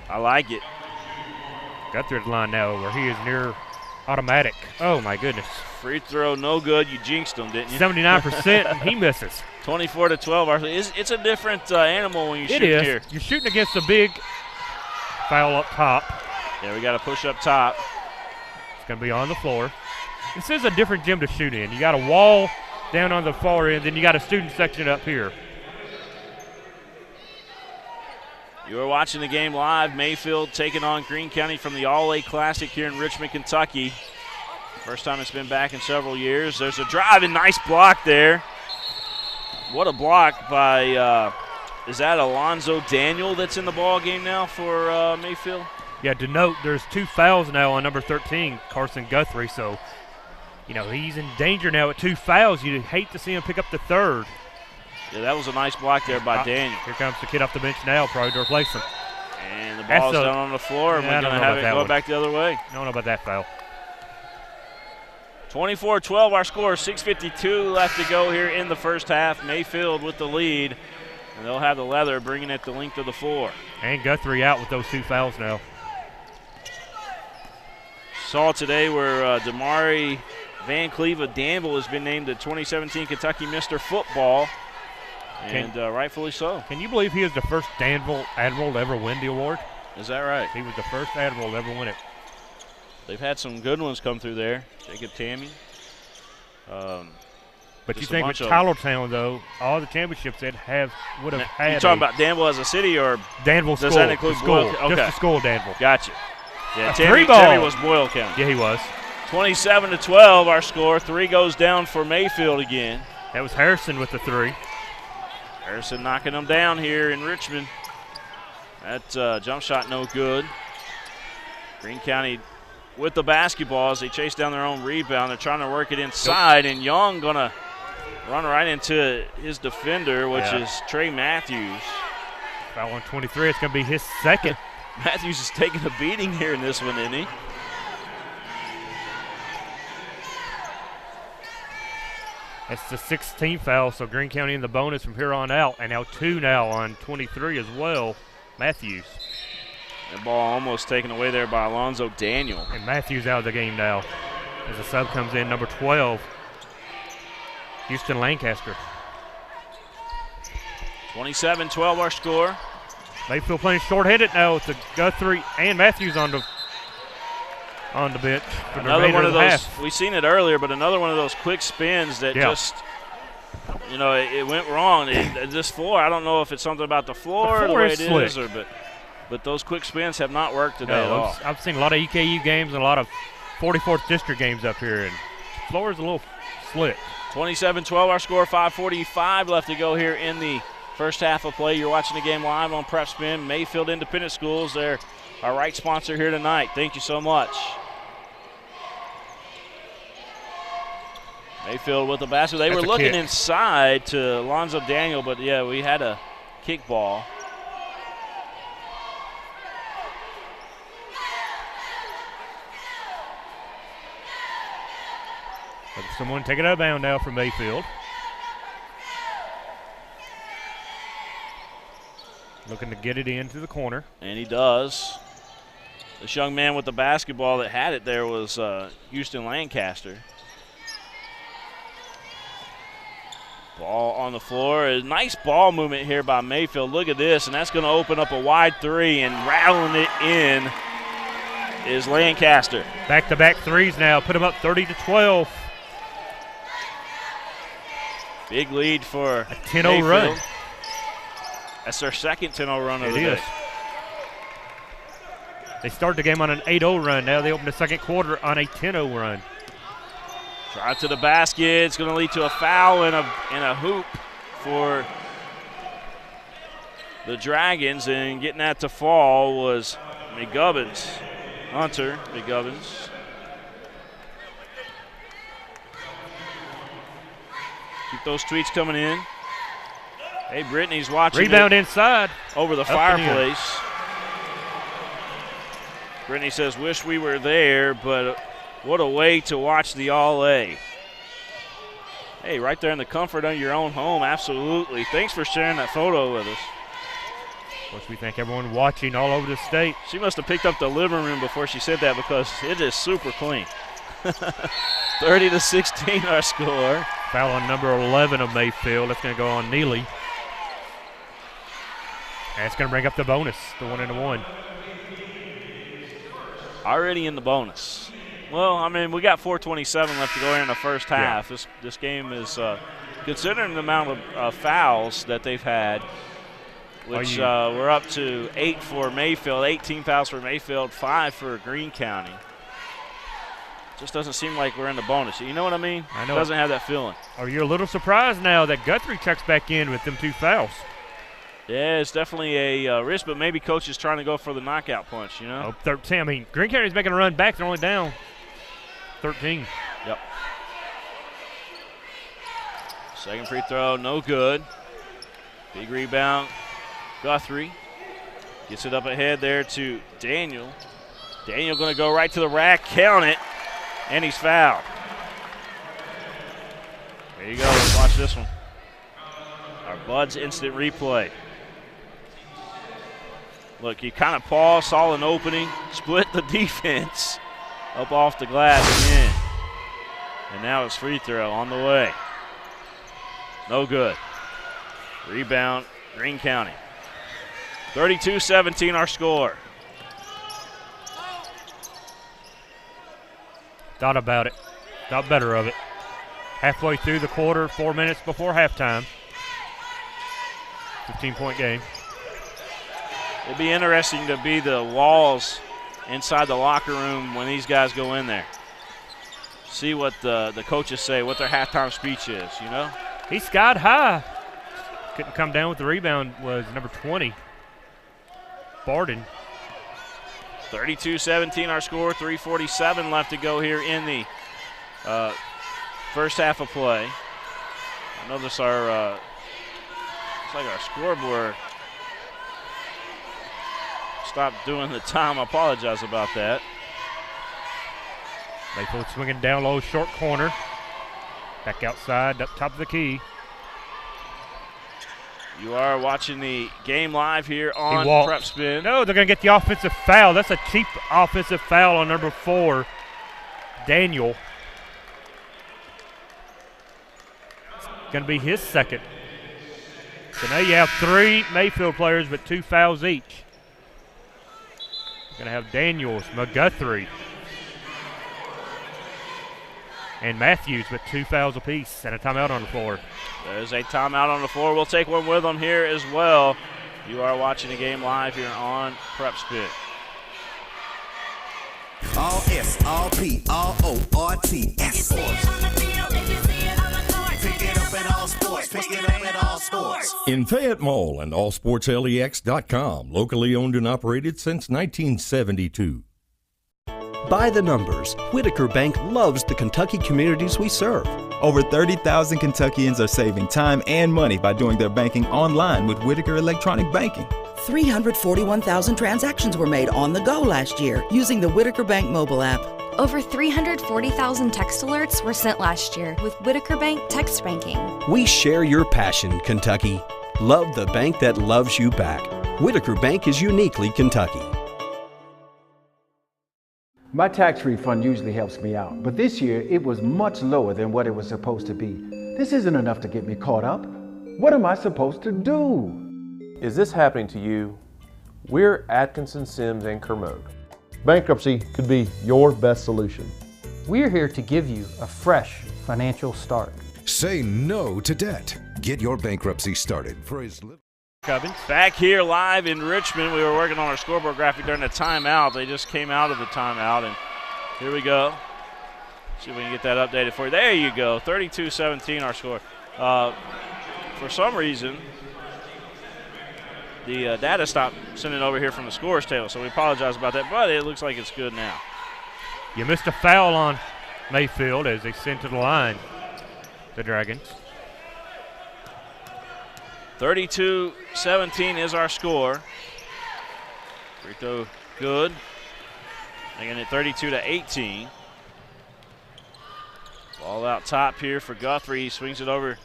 I like it. Guthrie at the line now where he is near automatic. Oh, my goodness. Free throw, no good. You jinxed him, didn't you? 79%, and he misses. 24-12. It's a different animal when you shoot here. It is. You're shooting against a big foul up top. Yeah, we got to push up top. It's going to be on the floor. This is a different gym to shoot in. You got a wall down on the far end, then you got a student section up here. You are watching the game live. Mayfield taking on Greene County from the All-A Classic here in Richmond, Kentucky. First time it's been back in several years. There's a drive and nice block there. What a block by, is that Alonzo Daniel that's in the ball game now for Mayfield? Yeah, to note, there's 2 fouls now on number 13, Carson Guthrie, so you know, he's in danger now with 2 fouls. You'd hate to see him pick up the third. Yeah, that was a nice block there by Daniel. Here comes the kid off the bench now, probably to replace him. And the ball's down on the floor, and we're going to have it go back the other way. I don't know about that foul. 24-12 our score, 6:52 left to go here in the first half. Mayfield with the lead, and they'll have the leather bringing it the length of the floor. And Guthrie out with those 2 fouls now. Saw today where Damari Van Cleve of Danville has been named the 2017 Kentucky Mr. Football, and rightfully so. Can you believe he is the first Danville Admiral to ever win the award? Is that right? He was the first Admiral to ever win it. They've had some good ones come through there. Jacob Tammy. But you think with Tylertown, though, all the championships would have had. You're talking about Danville as a city or Danville does school? That include school. Boyle? Okay. Just the school of Danville. Gotcha. Yeah, Tammy was Boyle County. Yeah, he was. 27-12 our score. 3 goes down for Mayfield again. That was Harrison with the 3. Harrison knocking them down here in Richmond. That jump shot no good. Greene County with the basketball as they chase down their own rebound. They're trying to work it inside, and Young going to run right into his defender, which is Trey Matthews. Foul on 23. It's going to be his second. Matthews is taking a beating here in this one, isn't he? That's the 16th foul, so Greene County in the bonus from here on out. And now 2 now on 23 as well, Matthews. The ball almost taken away there by Alonzo Daniel. And Matthews out of the game now as the sub comes in, number 12, Houston Lancaster. 27-12 our score. Mayfield playing short-handed now with the Guthrie and Matthews on the bench. For Another the one of those, half. we've seen it earlier, but another one of those quick spins that just, you know, it went wrong. This floor, I don't know if it's something about the floor or the way it is, but those quick spins have not worked today at all. I've seen a lot of EKU games and a lot of 44th District games up here, and the floor is a little slick. 27-12 our score, 5:45 left to go here in the first half of play. You're watching the game live on PrepSpin. Mayfield Independent Schools, they're our right sponsor here tonight. Thank you so much. Mayfield with the basket. They were looking inside to Alonzo Daniel, but yeah, we had a kick ball. Someone take it out of bounds now from Mayfield. Looking to get it into the corner. And he does. This young man with the basketball that had it there was Houston Lancaster. Ball on the floor. A nice ball movement here by Mayfield. Look at this, and that's going to open up a wide three, and rattling it in is Lancaster. Back-to-back threes now. Put them up 30-12. Big lead for a 10-0 run. That's their second 10-0 run of the day. They started the game on an 8-0 run. Now they open the second quarter on a 10-0 run. Drive to the basket. It's going to lead to a foul and a hoop for the Dragons. And getting that to fall was McGubbins. Hunter McGubbins. Keep those tweets coming in. Hey, Brittany's watching. Rebound inside. Over the fireplace. Brittany says, wish we were there, but what a way to watch the All-A. Hey, right there in the comfort of your own home, absolutely. Thanks for sharing that photo with us. Of course, we thank everyone watching all over the state. She must have picked up the living room before she said that because it is super clean. 30-16 our score. Foul on number 11 of Mayfield. That's going to go on Neely. And it's going to bring up the bonus, the 1-1. Already in the bonus. Well, I mean, we got 4:27 left to go here in the first half. Yeah. This game is, considering the amount of fouls that they've had, which we're up to 8 for Mayfield, 18 fouls for Mayfield, 5 for Greene County. Just doesn't seem like we're in the bonus. You know what I mean? I know. It doesn't have that feeling. Are you a little surprised now that Guthrie checks back in with them 2 fouls? Yeah, it's definitely a risk, but maybe coach is trying to go for the knockout punch, you know? 13. I mean, Greene County's making a run back. They're only down 13. Yep. Second free throw, no good. Big rebound. Guthrie gets it up ahead there to Daniel. Daniel going to go right to the rack, count it, and he's fouled. There you go. Let's watch this one. Our Buds instant replay. Look, he kind of paused, saw an opening, split the defense up off the glass and in. And now it's free throw on the way. No good. Rebound, Greene County. 32-17 our score. Thought about it. Thought better of it. Halfway through the quarter, 4 minutes before halftime. 15-point game. It'd be interesting to be the walls inside the locker room when these guys go in there. See what the coaches say, what their halftime speech is, you know? He skied high. Couldn't come down with the rebound was number 20, Barden. 32-17 our score, 3:47 left to go here in the first half of play. I notice our, it's like our scoreboard stopped doing the time. I apologize about that. Mayfield swinging down low, short corner. Back outside, up top of the key. You are watching the game live here on PrepSpin. No, they're going to get the offensive foul. That's a cheap offensive foul on number 4, Daniel. It's going to be his second. So now you have 3 Mayfield players, but 2 fouls each. You're going to have Daniels, McGuthrie, and Matthews with 2 fouls apiece and a timeout on the floor. There's a timeout on the floor. We'll take one with them here as well. You are watching the game live here on PrepSpin. All S, all P, all O, R, T, S. Pick it up at all sports. Pick it up at all sports. In Fayette Mall and allsportslex.com, locally owned and operated since 1972. By the numbers, Whitaker Bank loves the Kentucky communities we serve. Over 30,000 Kentuckians are saving time and money by doing their banking online with Whitaker Electronic Banking. 341,000 transactions were made on the go last year using the Whitaker Bank mobile app. Over 340,000 text alerts were sent last year with Whitaker Bank text banking. We share your passion, Kentucky. Love the bank that loves you back. Whitaker Bank is uniquely Kentucky. My tax refund usually helps me out, but this year it was much lower than what it was supposed to be. This isn't enough to get me caught up. What am I supposed to do? Is this happening to you? We're Atkinson, Sims, and Kermode. Bankruptcy could be your best solution. We're here to give you a fresh financial start. Say no to debt. Get your bankruptcy started for as little. Back here live in Richmond. We were working on our scoreboard graphic during the timeout. They just came out of the timeout, and here we go. See if we can get that updated for you. There you go, 32-17 our score. For some reason, the data stopped sending over here from the scores table, so we apologize about that, but it looks like it's good now. You missed a foul on Mayfield as they sent to the line, the Dragons. 32-17 is our score. Free throw good. Making it 32-18. Ball out top here for Guthrie. He swings it over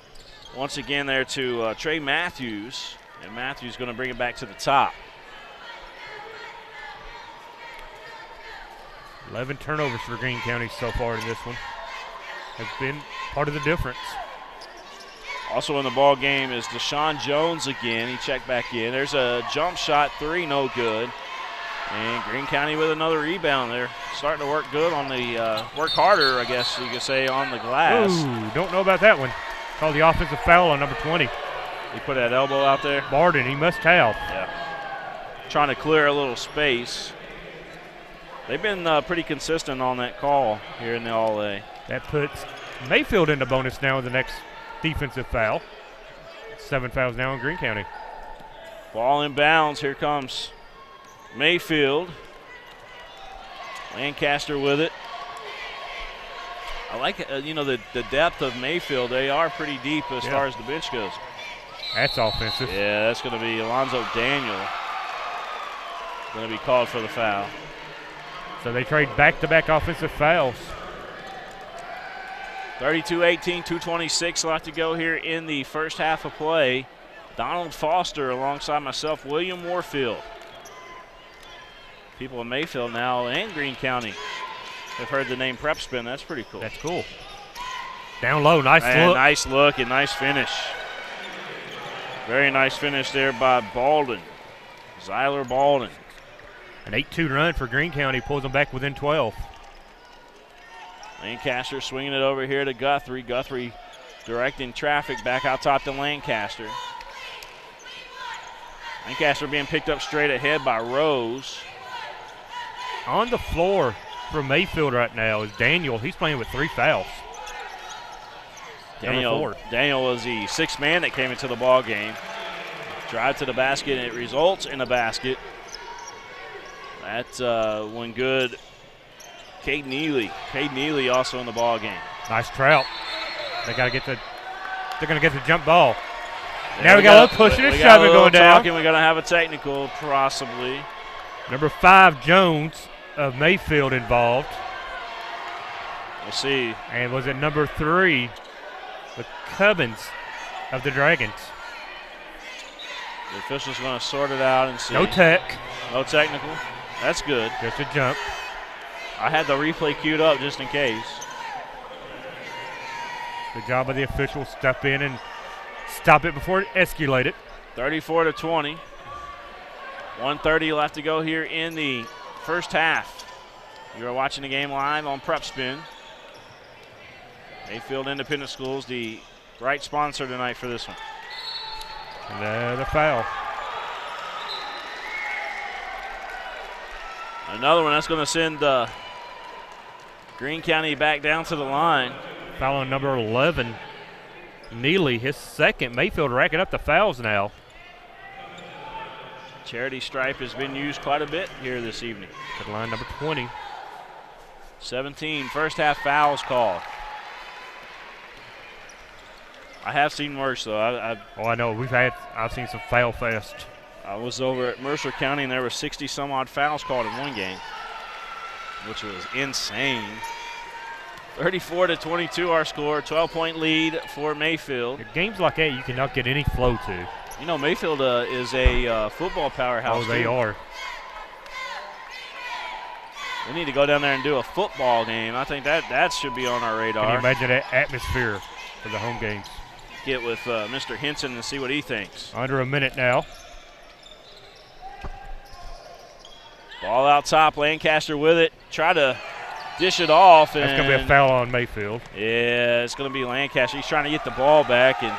once again there to Trey Matthews. And Matthews going to bring it back to the top. 11 turnovers for Greene County so far in this one. Has been part of the difference. Also in the ball game is Deshaun Jones again. He checked back in. There's a jump shot, 3, no good. And Greene County with another rebound there. Starting to work good on the, work harder, I guess you could say, on the glass. Ooh, don't know about that one. Called the offensive foul on number 20. He put that elbow out there. Barden, he must have. Yeah. Trying to clear a little space. They've been pretty consistent on that call here in the All-A. That puts Mayfield in the bonus now with the next defensive foul. 7 fouls now in Greene County. Ball in bounds. Here comes Mayfield. Lancaster with it. I like the depth of Mayfield. They are pretty deep as far as the bench goes. That's offensive. Yeah, that's going to be Alonzo Daniel. Going to be called for the foul. So they trade back-to-back offensive fouls. 32-18, 2:26 left to go here in the first half of play. Donald Foster alongside myself, William Warfield. People in Mayfield now and Greene County have heard the name PrepSpin. That's pretty cool. That's cool. Down low, nice look. Nice look and nice finish. Very nice finish there by Balden. Zyler Balden. An 8-2 run for Greene County pulls them back within 12. Lancaster swinging it over here to Guthrie. Guthrie directing traffic back out top to Lancaster. Lancaster being picked up straight ahead by Rose. On the floor for Mayfield right now is Daniel. He's playing with 3 fouls. Daniel was the 6th man that came into the ball game. Drive to the basket, and it results in a basket. That's one good. Cade Neely also in the ball game. Nice trout. They're going to get the jump ball. Now we got a little pushing and shoving going down. We're going to have a technical, possibly. Number 5, Jones of Mayfield involved. We'll see. And was it number 3, the Cubbins of the Dragons? The official's going to sort it out and see. No tech. No technical. That's good. Just a jump. I had the replay queued up just in case. Good job of the official. Step in and stop it before it escalated. 34-20. 1:30 left to go here in the first half. You are watching the game live on PrepSpin. Mayfield Independent Schools, the right sponsor tonight for this one. Another foul. Another one that's going to send Greene County back down to the line. Foul on number 11, Neely, his second. Mayfield racking up the fouls now. Charity stripe has been used quite a bit here this evening. At line number 20. 17, first half fouls called. I have seen worse though. I know. I've seen some foul fest. I was over at Mercer County and there were 60 some odd fouls called in one game, which was insane. 34-22 our score, 12-point lead for Mayfield. Games like that you cannot get any flow to. You know, Mayfield is a football powerhouse. Oh, they are. We need to go down there and do a football game. I think that should be on our radar. Can you imagine that atmosphere for the home games? Get with Mr. Henson and see what he thinks. Under a minute now. Ball out top, Lancaster with it. Try to dish it off. That's going to be a foul on Mayfield. Yeah, it's going to be Lancaster. He's trying to get the ball back, and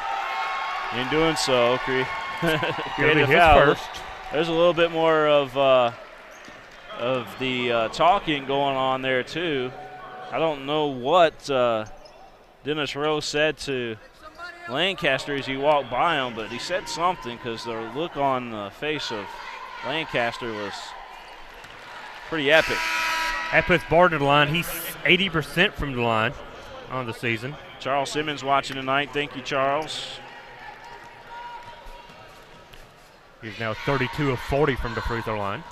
in doing so, created a foul. First. There's a little bit more of the talking going on there, too. I don't know what Dennis Rose said to Lancaster as he walked by him, but he said something because the look on the face of Lancaster was pretty epic. That puts Bard to the line. He's 80% from the line on the season. Charles Simmons watching tonight. Thank you, Charles. He's now 32 of 40 from the free throw line.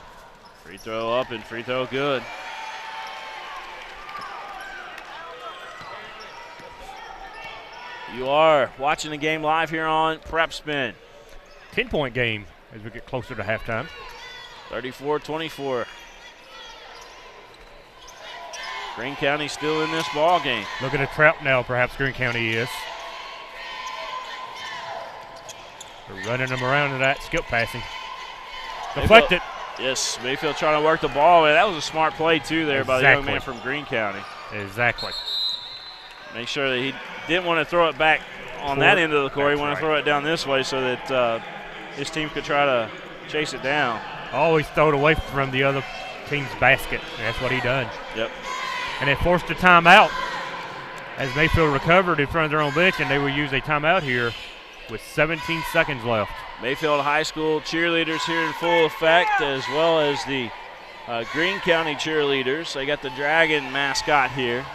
Free throw up and free throw good. You are watching the game live here on PrepSpin. 10-point game as we get closer to halftime. 34-24. Greene County still in this ball game. Look at a trap now, perhaps Greene County is. They're running them around in that skip passing. Deflected. Yes, Mayfield trying to work the ball. That was a smart play, too, there by the young man from Greene County. Exactly. Make sure that he didn't want to throw it back on that end of the court. He wanted to throw it down this way so that his team could try to chase it down. Always throw it away from the other team's basket. That's what he done. Yep. And they forced a timeout as Mayfield recovered in front of their own bench, and they will use a timeout here with 17 seconds left. Mayfield High School cheerleaders here in full effect, as well as the Greene County cheerleaders. They got the Dragon mascot here.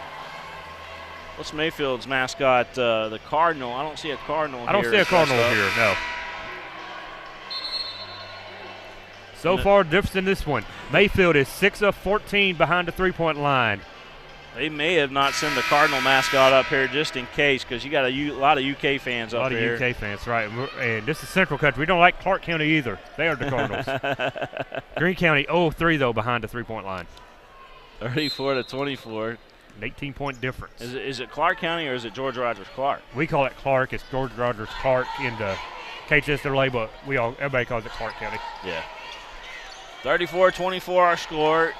What's Mayfield's mascot? The Cardinal. I don't see a Cardinal here. I don't see a Cardinal here, no. So far, difference in this one. Mayfield is 6 of 14 behind the three-point line. They may have not sent the Cardinal mascot up here just in case, because you got a lot of UK fans up here. A lot of UK fans, right. And this is Central Country. We don't like Clark County either. They are the Cardinals. Greene County 0-3, though, behind the three-point line. 34-24. An 18-point difference. Is it Clark County or is it George Rogers Clark? We call it Clark. It's George Rogers Clark in the KCSLA, but everybody calls it Clark County. Yeah. 34-24 our score.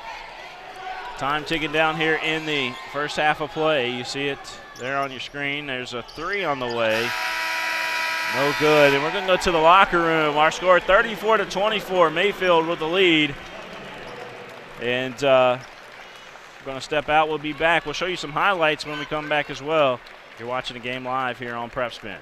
Time ticking down here in the first half of play. You see it there on your screen. There's a three on the way. No good. And we're going to go to the locker room. Our score 34-24. Mayfield with the lead. And we're going to step out. We'll be back. We'll show you some highlights when we come back as well. You're watching the game live here on PrepSpin.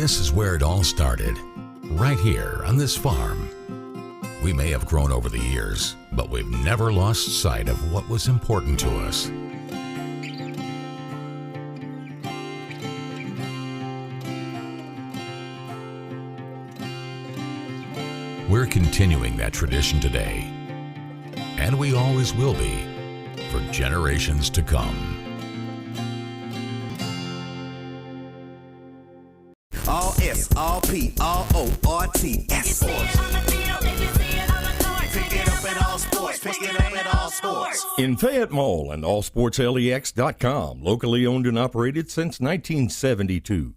This is where it all started, right here on this farm. We may have grown over the years, but we've never lost sight of what was important to us. We're continuing that tradition today, and we always will be for generations to come. All S, all P, all O, R, T, S. Pick it up at all sports. Pick it up at all sports. In Fayette Mall and allsportslex.com, locally owned and operated since 1972.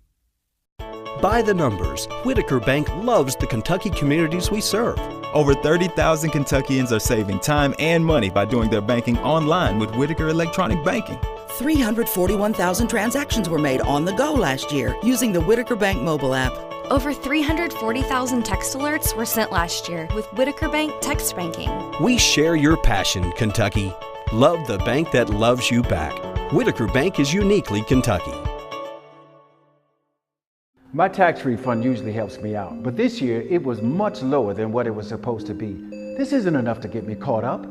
By the numbers, Whitaker Bank loves the Kentucky communities we serve. Over 30,000 Kentuckians are saving time and money by doing their banking online with Whitaker Electronic Banking. 341,000 transactions were made on the go last year using the Whitaker Bank mobile app. Over 340,000 text alerts were sent last year with Whitaker Bank text banking. We share your passion, Kentucky. Love the bank that loves you back. Whitaker Bank is uniquely Kentucky. My tax refund usually helps me out, but this year it was much lower than what it was supposed to be. This isn't enough to get me caught up.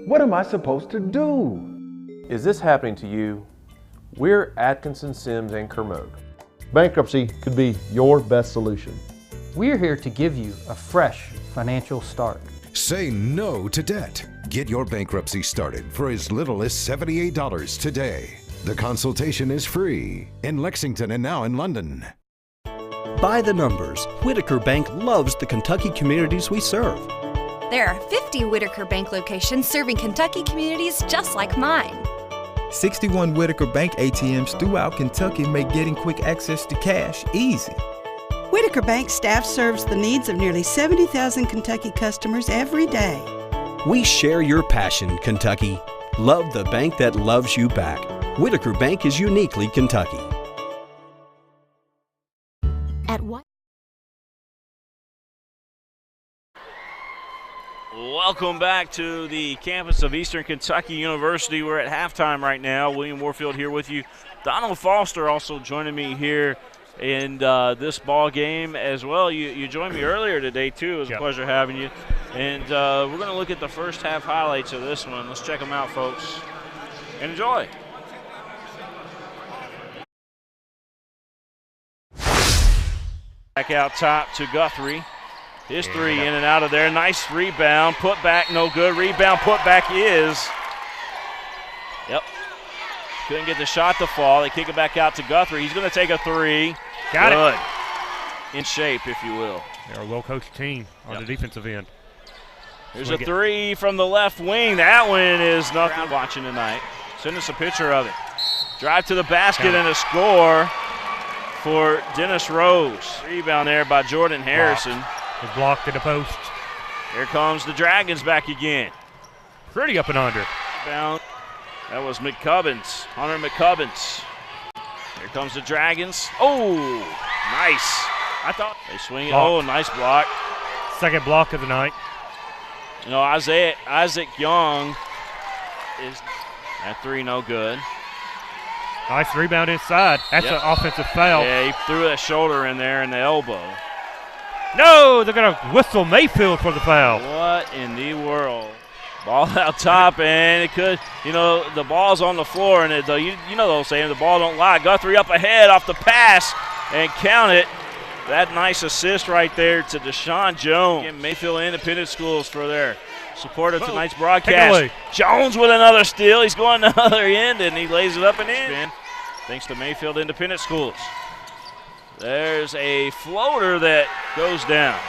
What am I supposed to do? Is this happening to you? We're Atkinson, Sims, and Kermode. Bankruptcy could be your best solution. We're here to give you a fresh financial start. Say no to debt. Get your bankruptcy started for as little as $78 today. The consultation is free in Lexington and now in London. By the numbers, Whitaker Bank loves the Kentucky communities we serve. There are 50 Whitaker Bank locations serving Kentucky communities just like mine. 61 Whitaker Bank ATMs throughout Kentucky make getting quick access to cash easy. Whitaker Bank staff serves the needs of nearly 70,000 Kentucky customers every day. We share your passion, Kentucky. Love the bank that loves you back. Whitaker Bank is uniquely Kentucky. At what? Welcome back to the campus of Eastern Kentucky University. We're at halftime right now. William Warfield here with you. Donald Foster also joining me here in this ball game as well. You joined me earlier today, too. It was a pleasure having you. And we're going to look at the first half highlights of this one. Let's check them out, folks. Enjoy. Back out top to Guthrie. His three in and out of there. Nice rebound. Put back, no good. Rebound, put back is. Yep. Couldn't get the shot to fall. They kick it back out to Guthrie. He's going to take a three. Got good. it. In shape, if you will. They're a well-coached team on the defensive end. Here's a three from the left wing. That one is nothing. Watching tonight. Send us a picture of it. Drive to the basket and a score for Dennis Rose. Rebound there by Jordan Harrison. It's blocked at the post. Here comes the Dragons back again. Pretty up and under. Rebound. That was McCubbins, Hunter McCubbins. Here comes the Dragons. Oh, nice. I thought they swing it. Oh, nice block. Second block of the night. You know, Isaac Young is at three, no good. Nice rebound inside. That's an offensive foul. Yeah, he threw that shoulder in there and the elbow. No, they're going to whistle Mayfield for the foul. What in the world? Ball out top, and it could, you know, the ball's on the floor, and you know those saying, the ball don't lie. Guthrie up ahead off the pass, and count it. That nice assist right there to Deshaun Jones. Again, Mayfield Independent Schools for their support of tonight's broadcast. Jones with another steal. He's going the other end, and he lays it up and in. Thanks to Mayfield Independent Schools. There's a floater that goes down.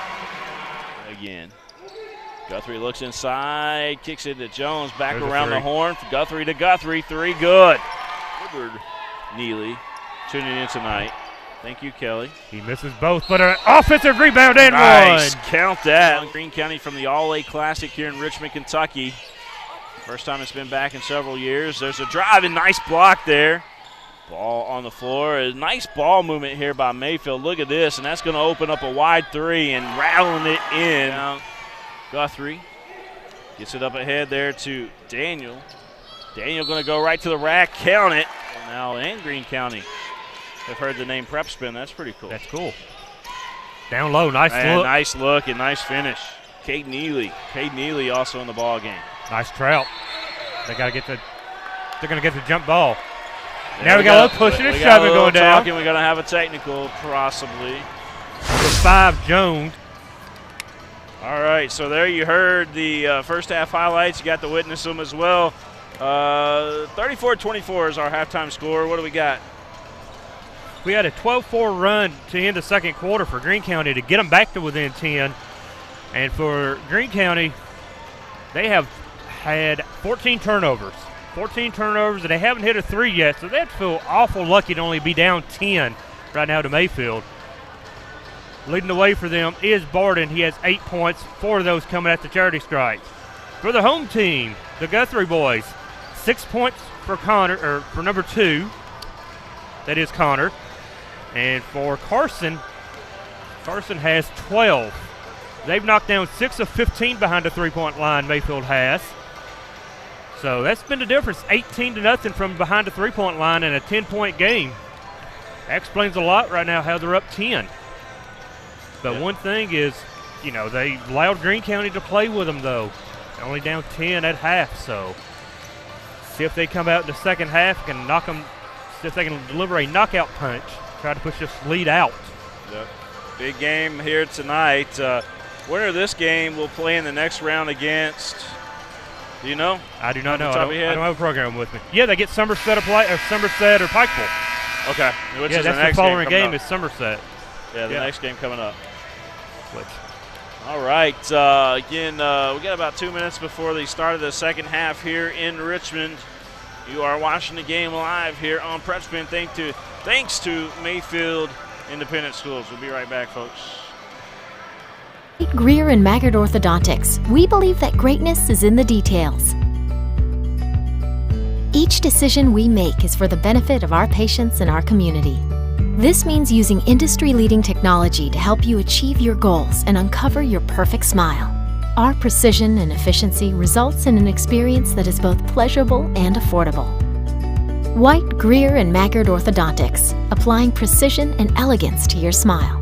Again. Guthrie looks inside, kicks it to Jones, back around the horn. Guthrie to Guthrie, three good. Woodward Neely tuning in tonight. Thank you, Kelly. He misses both, but an offensive rebound and nice. one. Count that. Greene County from the All-A Classic here in Richmond, Kentucky. First time it's been back in several years. There's a drive and nice block there. Ball on the floor. A nice ball movement here by Mayfield. Look at this, and that's going to open up a wide three and rattling it in. Guthrie gets it up ahead there to Daniel. Daniel going to go right to the rack, count it. Now in Greene County. have heard the name PrepSpin. That's pretty cool. That's cool. Down low, nice look. Nice look and nice finish. Cade Neely also in the ball game. Nice trout. They're going to get the jump ball. Now we got a little pushing and shoving going down. We're going to have a technical, possibly. Number 5, Jones. All right, so there you heard the first half highlights. You got to witness them as well. 34-24 is our halftime score. What do we got? We had a 12-4 run to end the second quarter for Greene County to get them back to within 10. And for Greene County, they have had 14 turnovers. 14 turnovers, and they haven't hit a 3 yet, so they'd feel awful lucky to only be down 10 right now to Mayfield. Leading the way for them is Barden. He has 8 points, 4 of those coming at the charity stripes. For the home team, the Guthrie boys, 6 points for for number 2. That is Connor. And for Carson has 12. They've knocked down 6 of 15 behind the 3-point line, Mayfield has. So that's been the difference, 18-0 from behind the 3-point line in a 10-point game. That explains a lot right now how they're up 10. But one thing is, they allowed Greene County to play with them, though. They're only down 10 at half, so see if they come out in the second half and knock them, see if they can deliver a knockout punch, try to push this lead out. Yep. Big game here tonight. Winner of this game will play in the next round against, do you know? I do not know. I don't have a program with me. Yeah, they get Somerset or Pikeville. Okay. Which is that's the following game is Somerset. Yeah, the next game coming up. All right. Again, we got about 2 minutes before the start of the second half here in Richmond. You are watching the game live here on PrepSpin. Thanks to Mayfield Independent Schools. We'll be right back, folks. Greer and Maggard Orthodontics. We believe that greatness is in the details. Each decision we make is for the benefit of our patients and our community. This means using industry-leading technology to help you achieve your goals and uncover your perfect smile. Our precision and efficiency results in an experience that is both pleasurable and affordable. White, Greer, and Maggard Orthodontics, applying precision and elegance to your smile.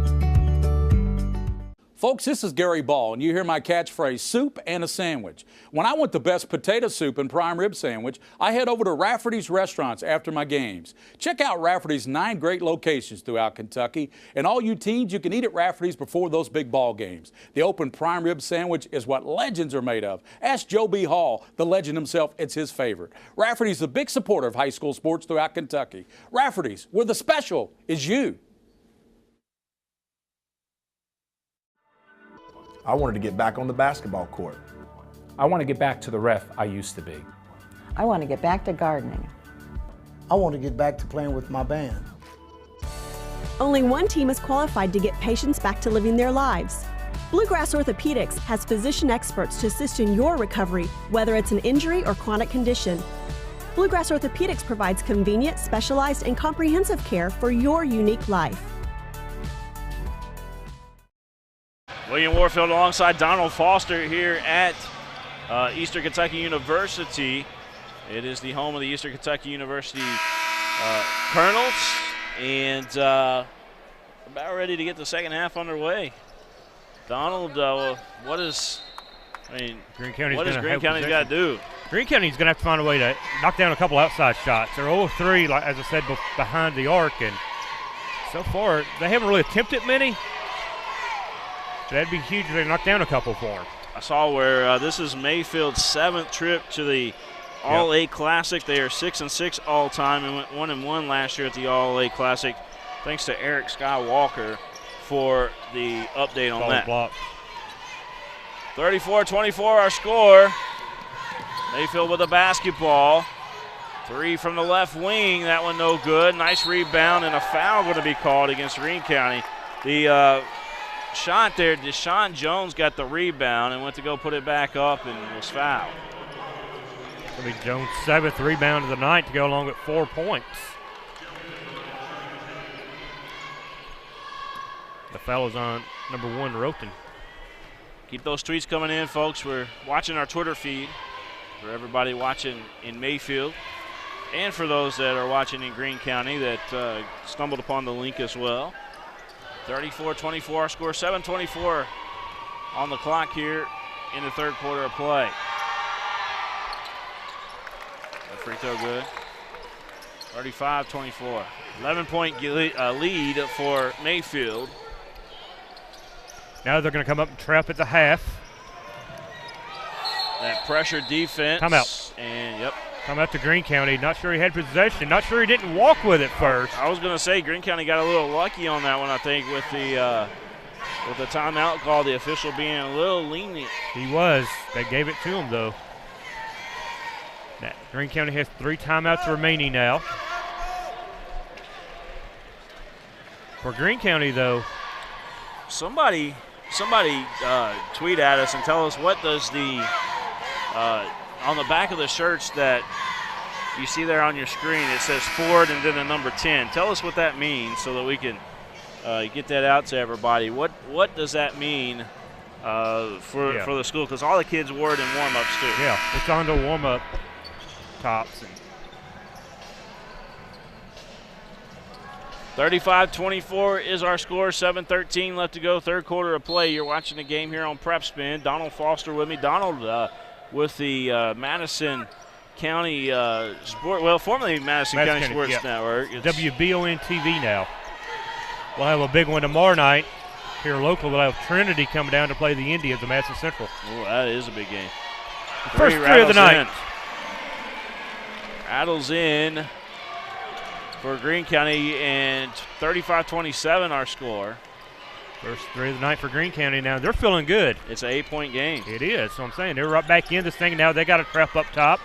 Folks, this is Gary Ball, and you hear my catchphrase, soup and a sandwich. When I want the best potato soup and prime rib sandwich, I head over to Rafferty's restaurants after my games. Check out Rafferty's 9 great locations throughout Kentucky, and all you teens, you can eat at Rafferty's before those big ball games. The open prime rib sandwich is what legends are made of. Ask Joe B. Hall, the legend himself, it's his favorite. Rafferty's a big supporter of high school sports throughout Kentucky. Rafferty's, where the special is you. I wanted to get back on the basketball court. I want to get back to the ref I used to be. I want to get back to gardening. I want to get back to playing with my band. Only one team is qualified to get patients back to living their lives. Bluegrass Orthopaedics has physician experts to assist in your recovery, whether it's an injury or chronic condition. Bluegrass Orthopaedics provides convenient, specialized, and comprehensive care for your unique life. William Warfield alongside Donald Foster here at Eastern Kentucky University. It is the home of the Eastern Kentucky University Colonels, and about ready to get the second half underway. Donald, what is Greene County's got to do? Greene County's going to have to find a way to knock down a couple outside shots. They're 0-3, like as I said, behind the arc, and so far they haven't really attempted many. That'd be huge if they knock down a couple for them. I saw where this is Mayfield's 7th trip to the All-A Classic. They are 6-6 all-time and went 1-1 last year at the All-A Classic. Thanks to Eric Skywalker for the update on that. 34-24 our score. Mayfield with a basketball. 3 from the left wing. That one no good. Nice rebound and a foul going to be called against Greene County. The shot there, Deshaun Jones got the rebound and went to go put it back up and was fouled. It'll be Jones' 7th rebound of the night to go along with 4 points. The foul is on number 1, Roten. Keep those tweets coming in, folks. We're watching our Twitter feed for everybody watching in Mayfield. and for those that are watching in Greene County that stumbled upon the link as well. 34-24 our score, 7:24 on the clock here in the third quarter of play. That free throw good. 35-24. 11-point lead for Mayfield. Now they're going to come up and trap at the half. That pressure defense. Timeout. And, yep. Timeout to Greene County. Not sure he had possession. Not sure he didn't walk with it first. I was going to say Greene County got a little lucky on that one, I think, with the timeout call, the official being a little lenient. He was. They gave it to him, though. Now, Greene County has 3 timeouts remaining now. For Greene County, though, somebody tweet at us and tell us what does the on the back of the shirts that you see there on your screen, it says Ford and then the number 10. Tell us what that means so that we can get that out to everybody. What does that mean for the school? Because all the kids wore it in warm-ups too. Yeah, it's on the warm-up tops. 35-24 is our score. 7:13 left to go. Third quarter of play. You're watching the game here on PrepSpin. Donald Foster with me. Donald with the Madison County formerly Madison County Sports Network. It's WBON TV now. We'll have a big one tomorrow night here local. We'll have Trinity coming down to play the Indians of Madison Central. Oh, that is a big game. First three of the night. Rattles in for Greene County, and 35-27 our score. First 3 of the night for Greene County. Now they're feeling good. It's an 8-point game. It is. So I'm saying they're right back in this thing now. They got a trap up top.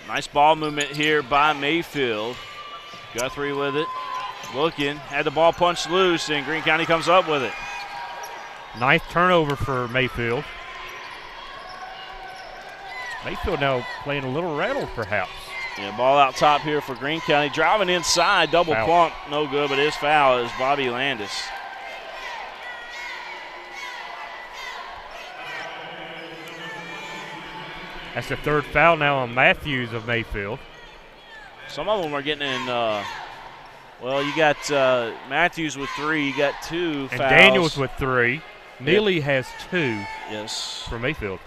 Nice ball movement here by Mayfield. Guthrie with it. Looking. Had the ball punched loose, and Greene County comes up with it. Nice turnover for Mayfield. Mayfield now playing a little rattled, perhaps. Yeah, ball out top here for Greene County. Driving inside, double pump, no good, but his foul is Bobby Landis. That's the 3rd foul now on Matthews of Mayfield. Some of them are getting in, you got Matthews with 3, you got 2 fouls. And Daniels with 3. Neely has 2. Yes. For Mayfield.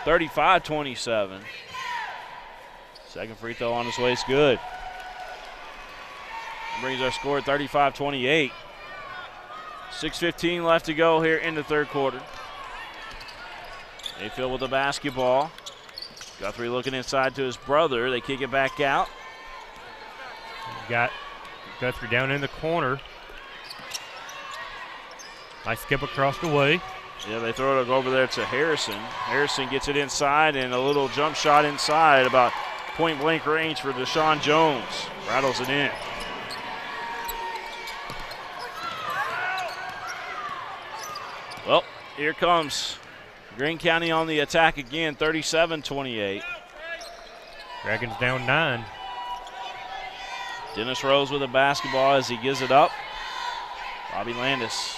35-27. Second free throw on his way is good. Brings our score at 35-28. 6:15 left to go here in the third quarter. Mayfield with the basketball. Guthrie looking inside to his brother. They kick it back out. Got Guthrie down in the corner. Nice skip across the way. Yeah, they throw it over there to Harrison. Harrison gets it inside, and a little jump shot inside, about point-blank range for Deshaun Jones. Rattles it in. Well, here comes Greene County on the attack again, 37-28. Dragons down 9. Dennis Rose with the basketball as he gives it up. Bobby Landis.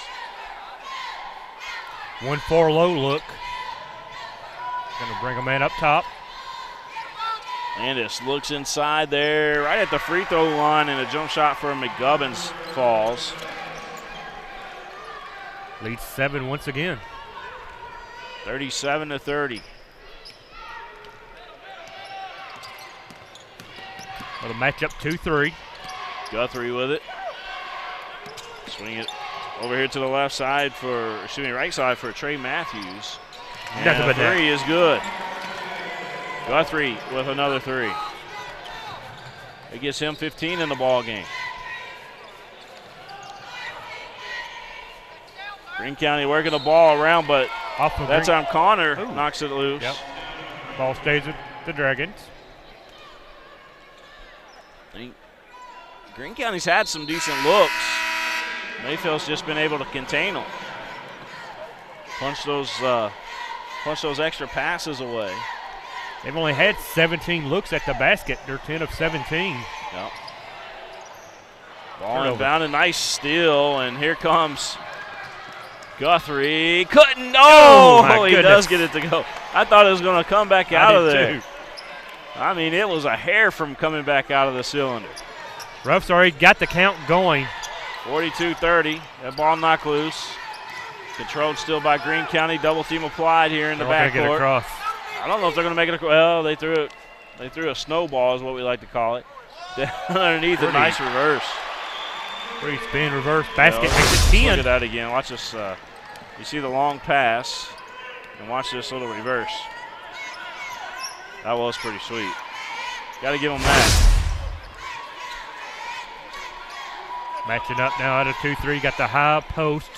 1-4 low look. Going to bring a man up top. Landis looks inside there, right at the free throw line, and a jump shot for McGubbins falls. Leads 7 once again. 37-30. Well, the matchup 2-3. Guthrie with it. Swing it over here to the right side for Trey Matthews. And the 3 is good. Guthrie with another 3. It gets him 15 in the ball game. Greene County working the ball around, but that time Connor knocks it loose. Yep. Ball stays with the Dragons. Greene County's had some decent looks. Mayfield's just been able to contain them. Punch those extra passes away. They've only had 17 looks at the basket. They're 10 of 17. Yep. Ball inbound, a nice steal, and here comes Guthrie couldn't. Oh, he goodness. does get it to go. I thought it was going to come back out of there. I mean, it was a hair from coming back out of the cylinder. Ruff's already got the count going. 42-30. That ball knocked loose. Controlled still by Greene County. Double team applied here in the backcourt. Get across. I don't know if they're going to make it across. Well, they threw it. They threw a snowball is what we like to call it. Underneath a nice reverse. Free spin, reverse, basket, makes it 10. Look at that again. Watch this. You see the long pass, and watch this little reverse. That was pretty sweet. Got to give them that. Matching up now out of 2-3. Got the high post.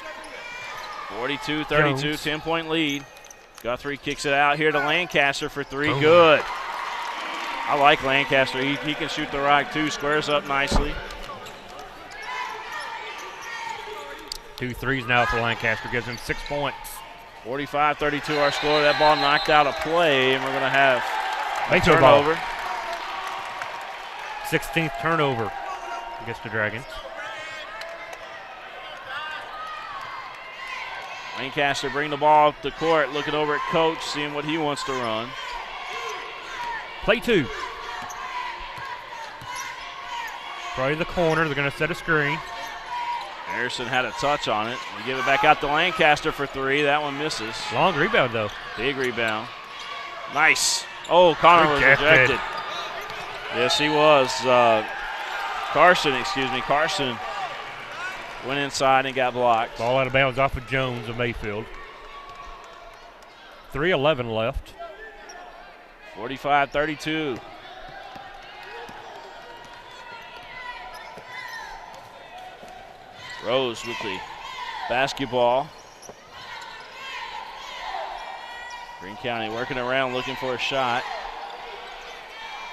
42-32, 10-point lead. Guthrie kicks it out here to Lancaster for three. Boom. Good. I like Lancaster. He can shoot the rock too. Squares up nicely. 2 threes now for Lancaster. Gives him 6 points. 45-32 our score. That ball knocked out of play, and we're going to have a Mayfield turnover. ball. 16th turnover against the Dragons. Lancaster bring the ball up the court, looking over at Coach, seeing what he wants to run. Play 2. Probably the corner. They're going to set a screen. Harrison had a touch on it. They give it back out to Lancaster for three. That one misses. Long rebound, though. Big rebound. Nice. Oh, Connor was rejected. Yes, he was. Carson went inside and got blocked. Ball out of bounds off of Jones of Mayfield. 3:11 left. 45-32. Rose with the basketball. Greene County working around looking for a shot.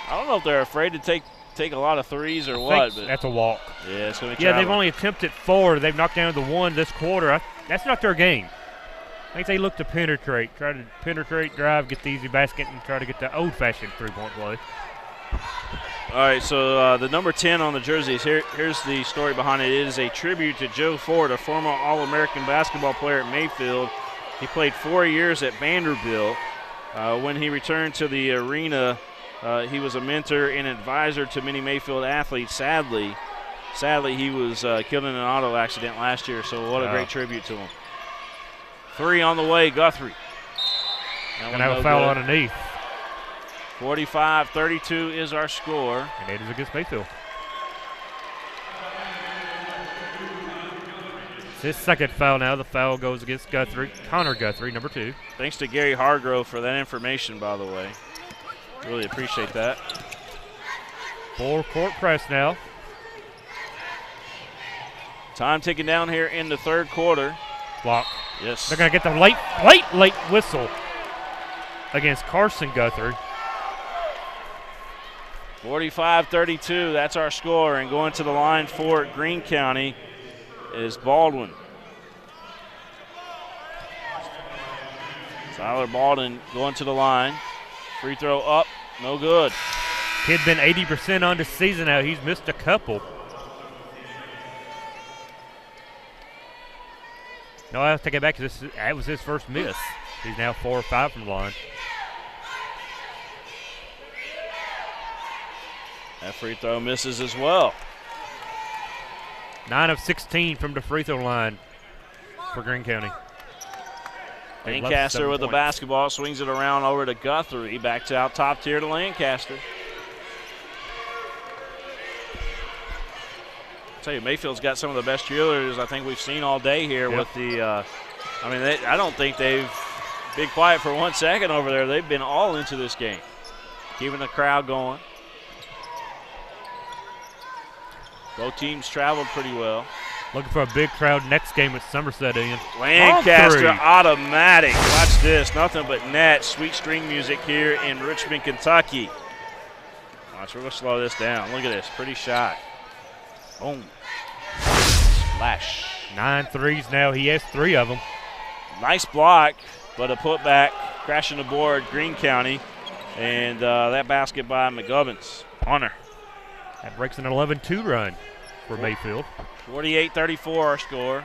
I don't know if they're afraid to take a lot of threes or what. But that's a walk. Yeah, it's going to be they've only attempted 4. They've knocked down the 1 this quarter. That's not their game. I think they look to penetrate, try to penetrate, drive, get the easy basket, and try to get the old-fashioned three-point play. All right, so the number 10 on the jerseys, here's the story behind it. It is a tribute to Joe Ford, a former All-American basketball player at Mayfield. He played 4 years at Vanderbilt. When he returned to the arena, he was a mentor and advisor to many Mayfield athletes. Sadly, he was killed in an auto accident last year, so what a great tribute to him. 3 on the way, Guthrie. Going to have a foul underneath. 45-32 is our score. And it is against Mayfield. It's his second foul now. The foul goes against Guthrie. Connor Guthrie, number 2. Thanks to Gary Hargrove for that information, by the way. Really appreciate that. 4-court press now. Time ticking down here in the third quarter. Block. Yes. They're going to get the late whistle against Carson Guthrie. 45-32, that's our score. And going to the line for Greene County is Baldwin. Tyler Baldwin going to the line. Free throw up, no good. Kid been 80% on the season now. He's missed a couple. No, I have to take it back because that was his first miss. He's now 4 or 5 from the line. That free throw misses as well. 9 of 16 from the free throw line for Greene County. Lancaster with the basketball, swings it around over to Guthrie. Back to out top tier to Lancaster. I'll tell you, Mayfield's got some of the best cheerleaders I think we've seen all day here with the, I don't think they've been quiet for 1 second over there. They've been all into this game, keeping the crowd going. Both teams traveled pretty well. Looking for a big crowd next game with Somerset in. Lancaster automatic. Watch this. Nothing but net. Sweet string music here in Richmond, Kentucky. Watch, we're going to slow this down. Look at this. Pretty shot. Boom. Splash. 9 threes now. He has 3 of them. Nice block, but a putback. Crashing the board, Greene County. And that basket by McGubbins. Honor. That breaks an 11-2 run for Mayfield. 48-34 our score.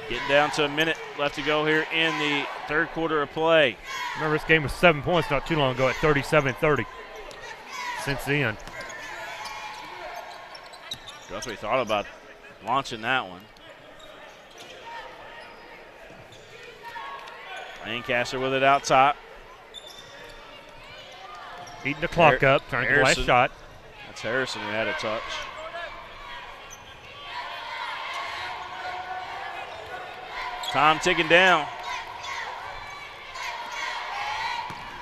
Getting down to a minute left to go here in the third quarter of play. Remember, this game was 7 points not too long ago at 37-30. Since then. Guthrie thought about launching that one. Lancaster with it out top. Beating the clock up, trying to get the last shot. That's Harrison who had a touch. Time ticking down.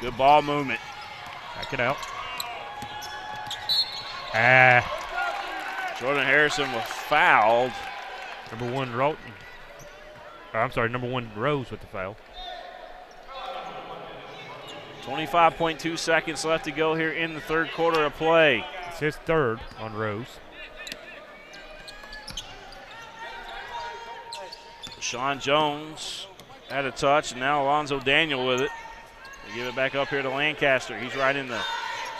Good ball movement. Back it out. Jordan Harrison was fouled. Number one Rose with the foul. 25.2 seconds left to go here in the third quarter of play. It's his third on Rose. Sean Jones had a touch, and now Alonzo Daniel with it. They give it back up here to Lancaster. He's right in the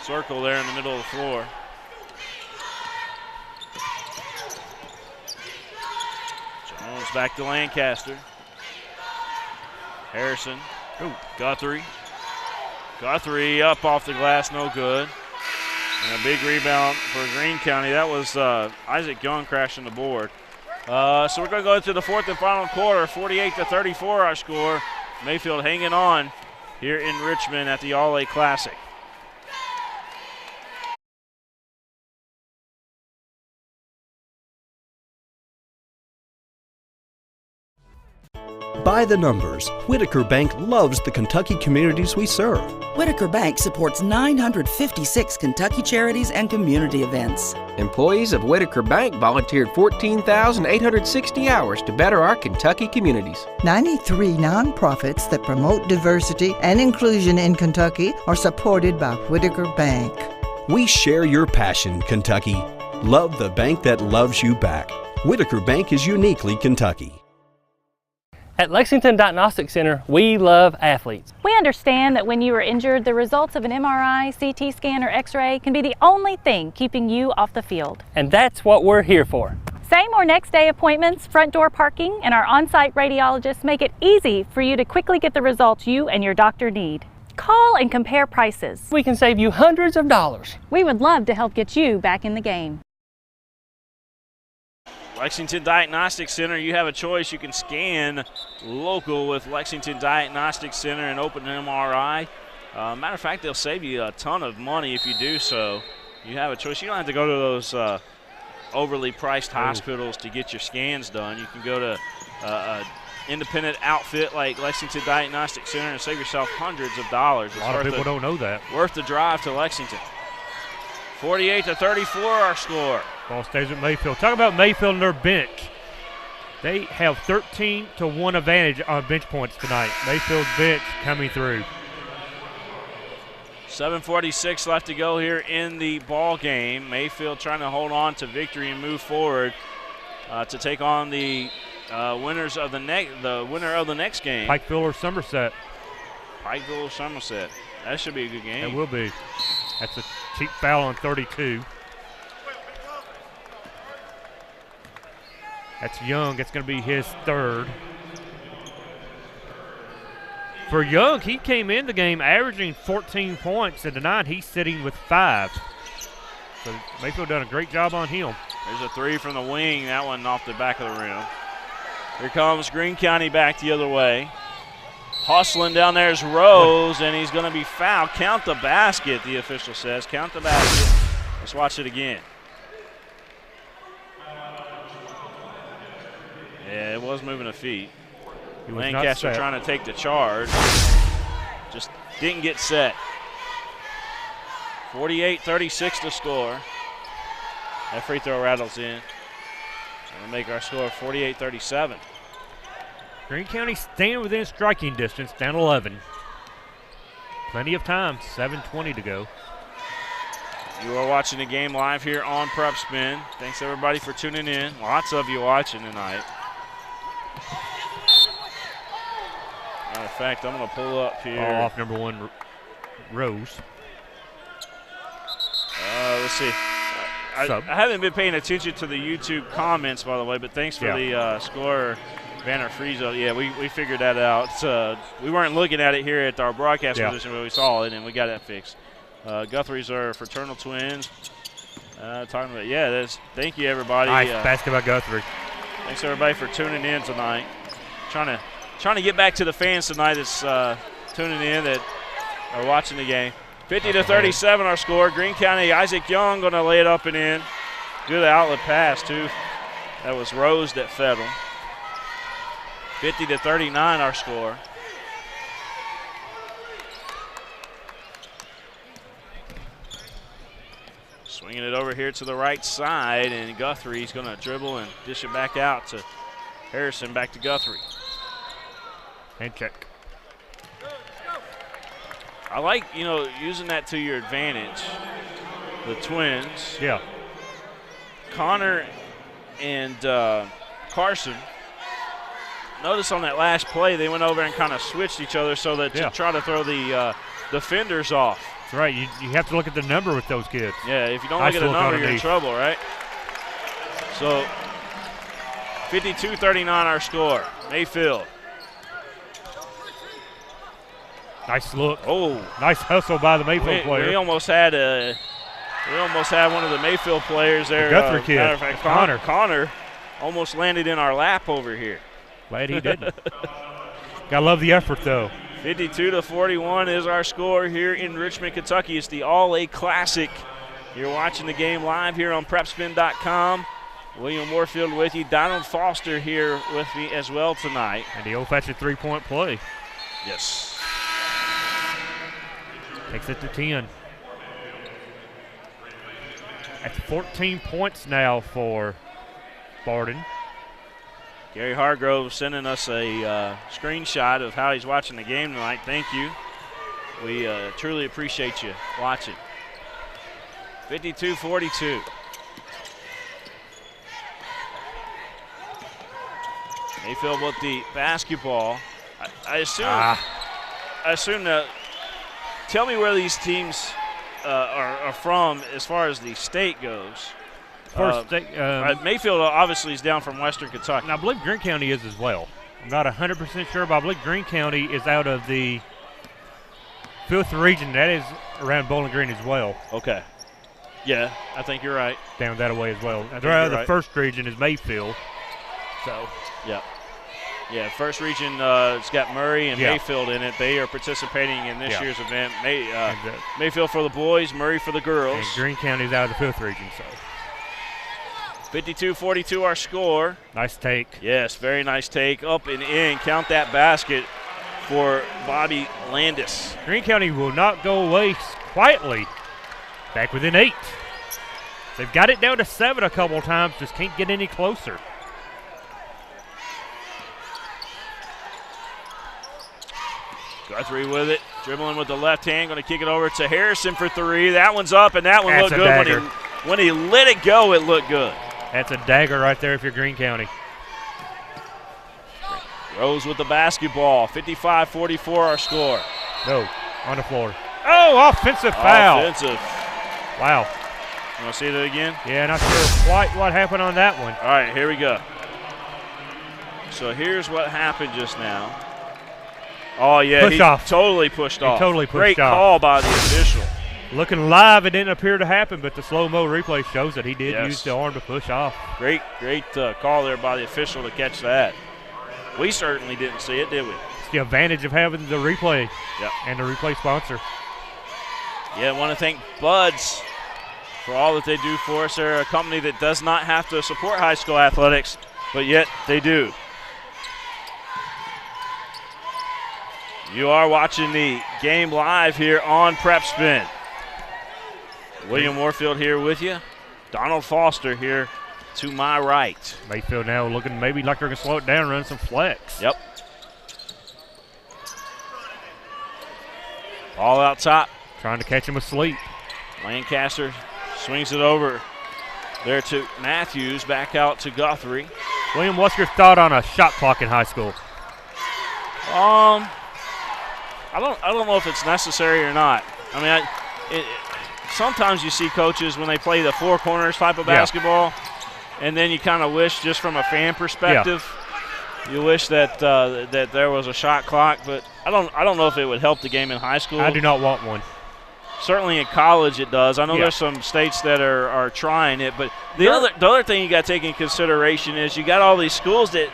circle there in the middle of the floor. Jones back to Lancaster. Harrison. Ooh, Guthrie. Guthrie up off the glass, no good. And a big rebound for Greene County. That was Isaac Young crashing the board. So we're going to go to the fourth and final quarter. 48-34 our score. Mayfield hanging on here in Richmond at the All-A Classic. By the numbers, Whitaker Bank loves the Kentucky communities we serve. Whitaker Bank supports 956 Kentucky charities and community events. Employees of Whitaker Bank volunteered 14,860 hours to better our Kentucky communities. 93 nonprofits that promote diversity and inclusion in Kentucky are supported by Whitaker Bank. We share your passion, Kentucky. Love the bank that loves you back. Whitaker Bank is uniquely Kentucky. At Lexington Diagnostic Center, we love athletes. We understand that when you are injured, the results of an MRI, CT scan, or X-ray can be the only thing keeping you off the field. And that's what we're here for. Same or next day appointments, front door parking, and our on-site radiologists make it easy for you to quickly get the results you and your doctor need. Call and compare prices. We can save you hundreds of dollars. We would love to help get you back in the game. Lexington Diagnostic Center, you have a choice. You can scan local with Lexington Diagnostic Center and open an MRI. Matter of fact, they'll save you a ton of money if you do so. You have a choice. You don't have to go to those overly priced hospitals to get your scans done. You can go to an independent outfit like Lexington Diagnostic Center and save yourself hundreds of dollars. A lot of people don't know that. Worth the drive to Lexington. 48-34 our score. Ball stays with Mayfield. Talk about Mayfield and their bench. They have 13-1 advantage on bench points tonight. Mayfield's bench coming through. 7:46 left to go here in the ball game. Mayfield trying to hold on to victory and move forward to take on the winner of the next game. Pikeville or Somerset. Pikeville or Somerset. That should be a good game. It will be. That's a cheap foul on 32. That's Young. It's going to be his third. For Young, he came in the game averaging 14 points, and tonight he's sitting with 5. So Mayfield done a great job on him. There's a three from the wing. That one off the back of the rim. Here comes Greene County back the other way. Hustling down there is Rose, and he's going to be fouled. Count the basket, the official says. Count the basket. Let's watch it again. Yeah, it was moving a feet. Lancaster trying to take the charge. Just didn't get set. 48-36 to score. That free throw rattles in. We'll make our score 48-37. Greene County staying within striking distance, down 11. Plenty of time, 7:20 to go. You are watching the game live here on PrepSpin. Thanks everybody for tuning in. Lots of you watching tonight. Matter of fact, I'm going to pull up here. Off number 1, Rose. Let's see. I haven't been paying attention to the YouTube comments, by the way, but thanks for the score Banner freeze up. Yeah, we figured that out. We weren't looking at it here at our broadcast position, but we saw it, and we got that fixed. Guthrie's are fraternal twins. Talking about, thank you, everybody. Nice basket by Guthrie. Thanks, everybody, for tuning in tonight. Trying to get back to the fans tonight that's tuning in that are watching the game. 50-37 our score. Greene County, Isaac Young going to lay it up and in. Good outlet pass, too. That was Rose that fed him. 50-39 our score. Swinging it over here to the right side, and Guthrie's going to dribble and dish it back out to Harrison, back to Guthrie. Hand check. I like, using that to your advantage. The twins. Yeah. Connor and Carson. Notice on that last play, they went over and kind of switched each other so that to try to throw the defenders off. That's right. You have to look at the number with those kids. Yeah, if you don't look at the number, you're in trouble, right? So 52-39 our score. Mayfield. Nice look. Oh, nice hustle by the Mayfield player. We almost had one of the Mayfield players there. The Guthrie kid. Matter of fact, Connor almost landed in our lap over here. Glad he didn't. Gotta love the effort, though. 52-41 is our score here in Richmond, Kentucky. It's the All-A Classic. You're watching the game live here on PrepSpin.com. William Warfield with you. Donald Foster here with me as well tonight. And the old-fashioned three-point play. Yes. Takes it to 10. That's 14 points now for Barden. Gary Hargrove sending us a screenshot of how he's watching the game tonight. Thank you. We truly appreciate you watching. 52-42. Mayfield with the basketball. I assume that. Tell me where these teams are from as far as the state goes. Mayfield obviously is down from Western Kentucky. And I believe Greene County is as well. I'm not 100% sure, but I believe Greene County is out of the 5th region. That is around Bowling Green as well. Okay. Yeah, I think you're right. Down that way as well. They're out of the 1st region is Mayfield. So. Yeah. Yeah, 1st region, it's got Murray and Mayfield in it. They are participating in this year's event. Mayfield for the boys, Murray for the girls. And Greene County's out of the 5th region, so. 52-42 our score. Nice take. Yes, very nice take. Up and in. Count that basket for Bobby Landis. Greene County will not go away quietly. Back within 8. They've got it down to 7 a couple of times, just can't get any closer. Guthrie with it, dribbling with the left hand, going to kick it over to Harrison for 3. That one's up, and that one looked good. When he let it go, it looked good. That's a dagger right there if you're Greene County. Rose with the basketball, 55-44 our score. No, on the floor. Oh, offensive foul. Offensive. Wow. You want to see that again? Yeah, not sure quite what happened on that one. All right, here we go. So here's what happened just now. Oh, yeah, he totally pushed off. Totally pushed Great off. call by the official. Looking live, it didn't appear to happen, but the slow-mo replay shows that he did use the arm to push off. Great call there by the official to catch that. We certainly didn't see it, did we? It's the advantage of having the replay and the replay sponsor. Yeah, I want to thank Buds for all that they do for us. They're a company that does not have to support high school athletics, but yet they do. You are watching the game live here on PrepSpin. William Warfield here with you. Donald Foster here to my right. Mayfield now looking maybe like they're going to slow it down, run some flex. Yep. Ball out top. Trying to catch him asleep. Lancaster swings it over there to Matthews, back out to Guthrie. William, what's your thought on a shot clock in high school? I don't know if it's necessary or not. I mean, sometimes you see coaches when they play the four corners type of basketball, and then you kind of wish just from a fan perspective You wish that that there was a shot clock, but I don't know if it would help the game in high school. I do not want one. Certainly in college it does. I know there's some states that are trying it, but the other thing you got to take into consideration is you got all these schools that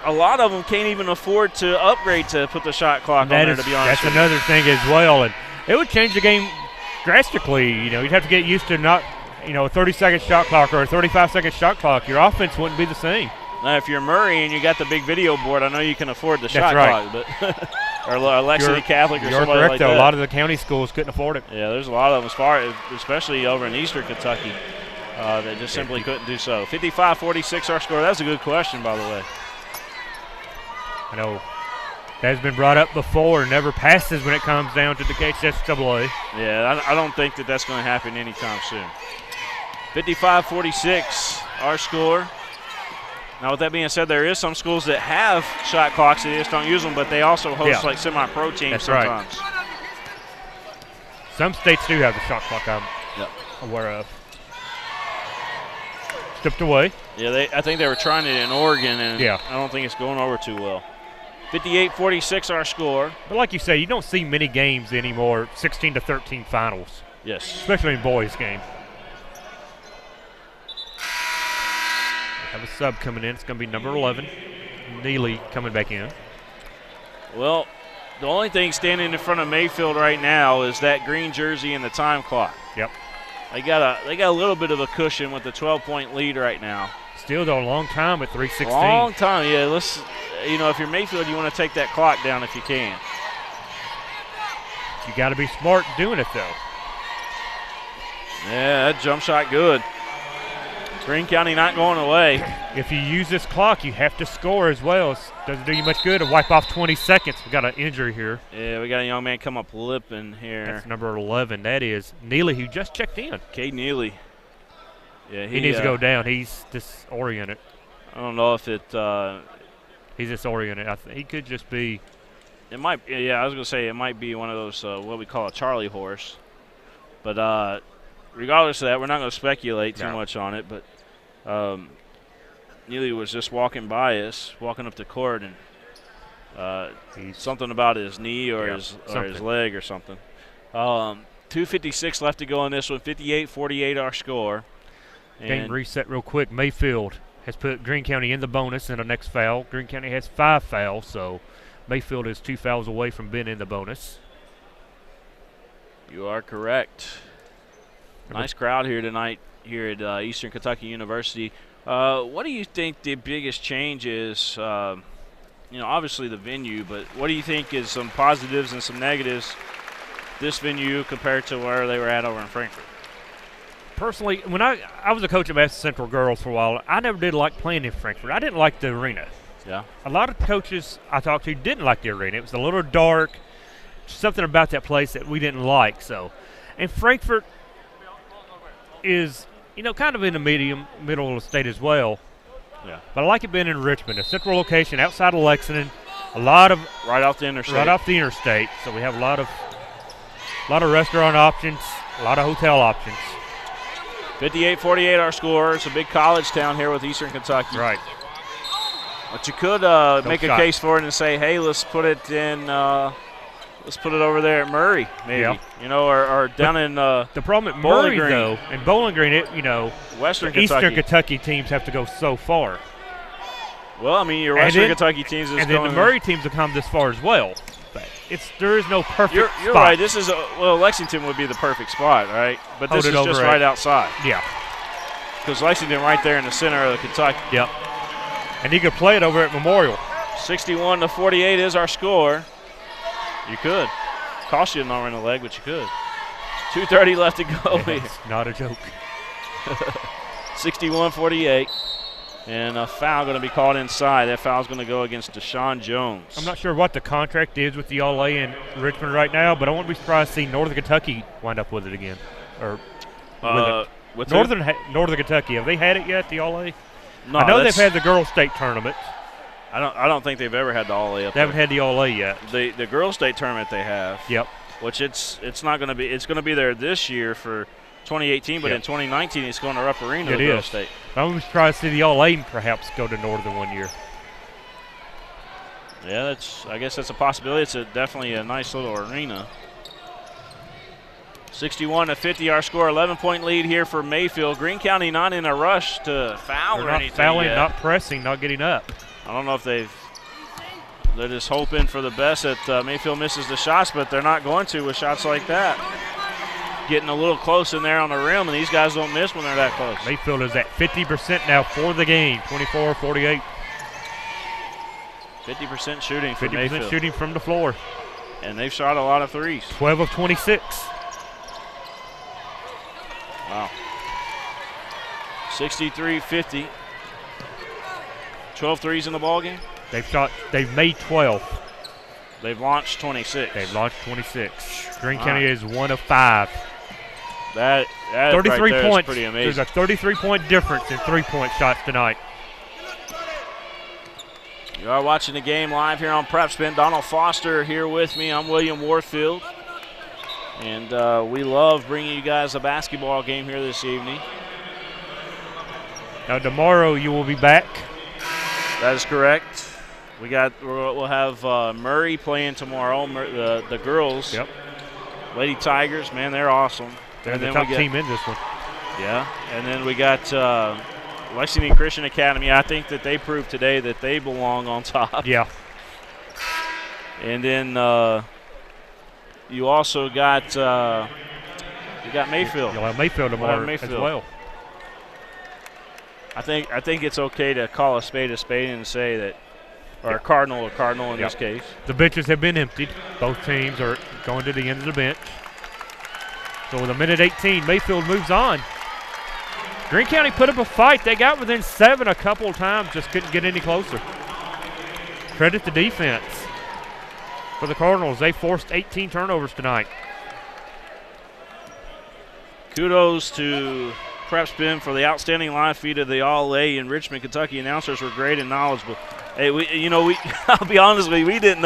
a lot of them can't even afford to upgrade to put the shot clock on there, to be honest. That's another thing as well, and it would change the game drastically. You'd have to get used to not, a 30-second shot clock or a 35-second shot clock. Your offense wouldn't be the same. Now, if you're Murray and you got the big video board, I know you can afford the shot clock, but or Lexington Catholic or somebody correct, like though. that. A lot of the county schools couldn't afford it. Yeah, there's a lot of them, especially over in eastern Kentucky, that just simply couldn't do so. 55-46 our score. That's a good question, by the way. I know that has been brought up before. Never passes when it comes down to the KHSAA. Yeah, I don't think that's going to happen anytime soon. 55-46 our score. Now, with that being said, there is some schools that have shot clocks. They just don't use them, but they also host like semi-pro teams sometimes. Right. Some states do have the shot clock I'm aware of. Stepped away. Yeah, I think they were trying it in Oregon, and I don't think it's going over too well. 58-46 our score. But like you say, you don't see many games anymore, 16-13 finals. Yes. Especially in boys' games. Have a sub coming in. It's going to be number 11, Neely, coming back in. Well, the only thing standing in front of Mayfield right now is that green jersey and the time clock. Yep. They got a little bit of a cushion with the 12-point lead right now. Still, though, a long time at 3:16. Long time, yeah. Let's, if you're Mayfield, you want to take that clock down if you can. You got to be smart doing it, though. Yeah, that jump shot good. Greene County not going away. If you use this clock, you have to score as well. It doesn't do you much good to wipe off 20 seconds. We got an injury here. Yeah, we got a young man come up limping here. That's number 11. That is Neely, who just checked in. Cade Neely. Yeah, he needs to go down. He's disoriented. I don't know if it. He's disoriented. I think he could just be. It might. Yeah, I was gonna say it might be one of those what we call a Charlie horse. But regardless of that, we're not going to speculate too much on it. But Neely was just walking by us, walking up the court, and something about his knee or his leg or something. 2:56 left to go in this one. 58-48 our score. Game reset real quick. Mayfield has put Greene County in the bonus in the next foul. Greene County has 5 fouls, so Mayfield is 2 fouls away from being in the bonus. You are correct. Nice crowd here tonight here at Eastern Kentucky University. What do you think the biggest change is? Obviously the venue, but what do you think is some positives and some negatives this venue compared to where they were at over in Frankfort? Personally, when I was a coach at Madison Central Girls for a while, I never did like playing in Frankfort. I didn't like the arena. Yeah. A lot of coaches I talked to didn't like the arena. It was a little dark, something about that place that we didn't like. So, and Frankfort is, kind of in the middle of the state as well. Yeah. But I like it being in Richmond, a central location outside of Lexington. A lot of right off the interstate. Right off the interstate. So we have a lot of restaurant options, a lot of hotel options. 58-48 our score. It's a big college town here with Eastern Kentucky. Right. But you could make a case for it and say, hey, let's put it in. Let's put it over there at Murray, maybe. Yeah. Or down in the problem at Bowling Murray, Green. though, in Bowling Green, Western Eastern Kentucky teams have to go so far. Well, your Western Kentucky teams is and then the Murray teams have come this far as well. But there is no perfect spot. You're right. This is Lexington would be the perfect spot, right? But this is just right outside. Yeah. Because Lexington right there in the center of Kentucky. Yep. And you could play it over at Memorial. 61-48 is our score. You could. Cost you an arm and a leg, but you could. 2:30 left to go. Yeah, it's not a joke. 61-48. And a foul going to be called inside. That foul is going to go against Deshaun Jones. I'm not sure what the contract is with the All-A in Richmond right now, but I won't be surprised to see Northern Kentucky wind up with it again. Or with Northern Kentucky. Have they had it yet, the All-A? No, I know they've had the girls' state tournament. I don't think they've ever had the All-A up They haven't had the All-A yet. The girls' state tournament they have. Yep. Which it's not going to be. It's going to be there this year for 2018, but in 2019 it's going to Rupp Arena. It the girls' is. state. I'm surprised to see the All-A perhaps go to Northern one year. Yeah, I guess that's a possibility. It's definitely a nice little arena. 61-50 our score. 11-point lead here for Mayfield. Greene County not in a rush to foul or anything. Not fouling, yet. not pressing, not getting up. I don't know if they're just hoping for the best that Mayfield misses the shots, but they're not going to with shots like that. Getting a little close in there on the rim, and these guys don't miss when they're that close. Mayfield is at 50% now for the game, 24-48. 50% shooting for 50% Mayfield. shooting from the floor. And they've shot a lot of threes. 12 of 26. Wow. 63-50. 12 threes in the ball game? They've made 12. They've launched 26. They've launched 26. Greene County is 1 of 5. That 33 right there points. Is pretty amazing. There's a 33-point difference in 3-point shots tonight. You are watching the game live here on PrepSpin. Donald Foster here with me. I'm William Warfield. And we love bringing you guys a basketball game here this evening. Now tomorrow you will be back. That is correct. We'll have Murray playing tomorrow. The girls. Yep. Lady Tigers, man, they're awesome. They're the top team in this one. Yeah, and then we got Lexington Christian Academy. I think that they proved today that they belong on top. Yeah. And then you also got Mayfield. You'll have Mayfield tomorrow as well. I think it's okay to call a spade and say that, or a Cardinal in this case. The benches have been emptied. Both teams are going to the end of the bench. So with a minute 18, Mayfield moves on. Greene County put up a fight. They got within 7 a couple of times, just couldn't get any closer. Credit the defense for the Cardinals. They forced 18 turnovers tonight. Kudos to PrepSpin for the outstanding live feed of the All-A in Richmond, Kentucky. Announcers were great and knowledgeable. Hey, I'll be honest with you, we don't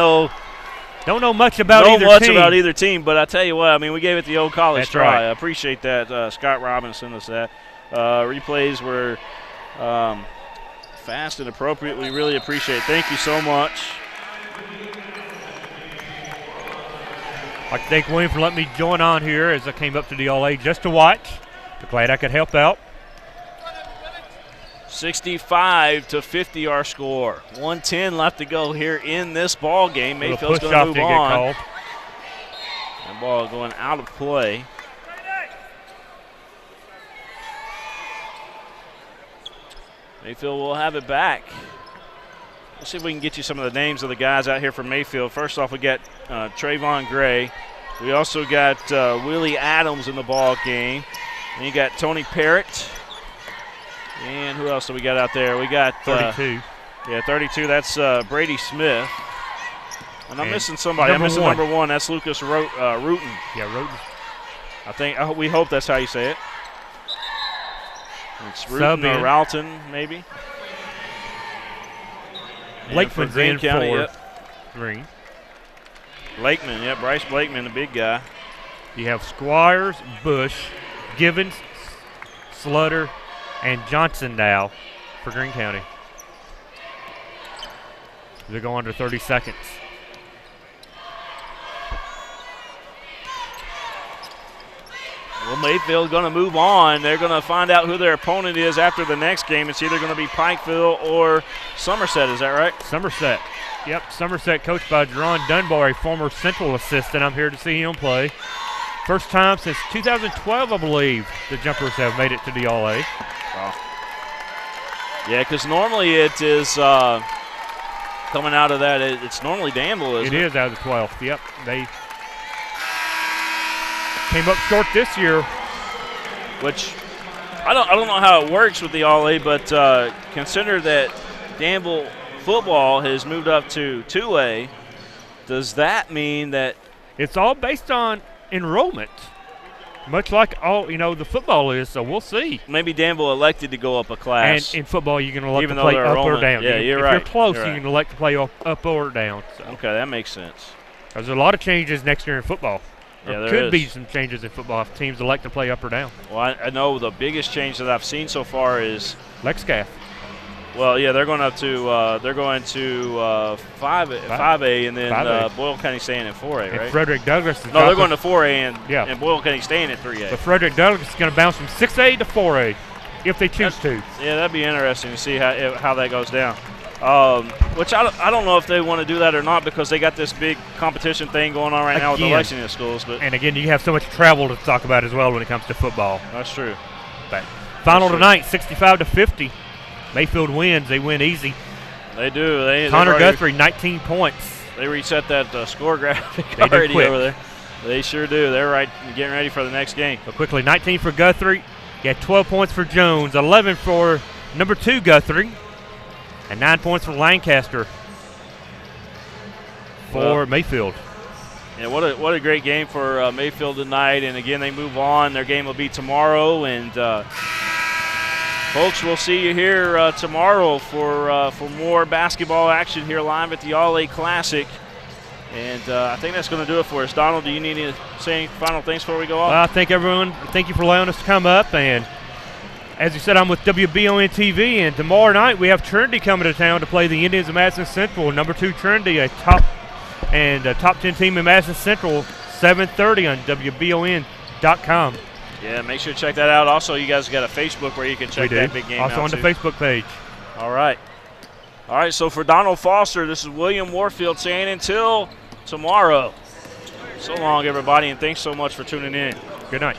know much about either team, but I tell you what, I mean, we gave it the old college try. Right. I appreciate that. Scott Robinson us that. Replays were fast and appropriate. We really appreciate it. Thank you so much. I'd like to thank William for letting me join on here as I came up to the All-A just to watch. Glad I could help out. 65-50 our score. 1:10 left to go here in this ball game. Mayfield's going to move on. That ball going out of play. Mayfield will have it back. Let's see if we can get you some of the names of the guys out here from Mayfield. First off, we got Trayvon Gray. We also got Willie Adams in the ball game. And you got Tony Parrott. And who else do we got out there? We got 32. 32. That's Brady Smith. And I'm missing somebody. I'm missing number 1. That's Lucas Rooten. Yeah, Rooten. We hope that's how you say it. It's Rooten or Ralton, maybe. Blakeman's in County, for yep. Greene. Blakeman, yeah, Bryce Blakeman, the big guy. You have Squires, Bush, Givens, Slutter, and Johnson now for Greene County. They go under 30 seconds. Well, Mayfield going to move on. They're going to find out who their opponent is after the next game. It's either going to be Pikeville or Somerset. Is that right? Somerset. Yep, Somerset coached by Jerron Dunbar, a former Central assistant. I'm here to see him play. First time since 2012, I believe, the Jumpers have made it to the All-A. Wow. Yeah, because normally it is coming out of that. It's normally Danville, isn't it? It is out of the 12th. Yep, they came up short this year. Which I don't know how it works with the All-A, but consider that Danville football has moved up to 2A. Does that mean that it's all based on enrollment, much like the football is? So we'll see. Maybe Danville elected to go up a class. And in football, you can elect to play up or down. Yeah, you're right. If you're close, you can elect to play up or down. So. Okay, that makes sense. There's a lot of changes next year in football. Yeah, there could be some changes in football if teams elect to play up or down. Well, I know the biggest change that I've seen so far is Lexcalf. Well, yeah, they're going up to 5A, and then 5A. Boyle County staying at 4A, right? And Frederick Douglass is they're going to 4A, and Boyle County staying at 3A. But Frederick Douglass is going to bounce from 6A to 4A if they choose to. Yeah, that'd be interesting to see how that goes down. Which I don't know if they want to do that or not, because they got this big competition thing going on right now with the Lexington schools. But and again, you have so much travel to talk about as well when it comes to football. That's true. But final tonight, 65-50. Mayfield wins. They win easy. They do. Connor Guthrie, 19 points. They reset that score graphic already over there. They sure do. They're getting ready for the next game. But quickly, 19 for Guthrie. You got 12 points for Jones, 11 for number 2 Guthrie, and 9 points for Lancaster for Mayfield. Yeah, what a great game for Mayfield tonight. And again, they move on. Their game will be tomorrow, and folks, we'll see you here tomorrow for more basketball action here live at the All-A Classic. And I think that's going to do it for us. Donald, do you need to say any final things before we go off? I thank everyone. Thank you for allowing us to come up. And as you said, I'm with WBON TV. And tomorrow night we have Trinity coming to town to play the Indians of Madison Central. Number 2 Trinity, a top 10 team in Madison Central, 7:30 on WBON.com. Yeah, make sure to check that out. Also, you guys got a Facebook where you can check that big game out. Also on the Facebook page. All right. All right, so for Donald Foster, this is William Warfield saying until tomorrow. So long, everybody, and thanks so much for tuning in. Good night.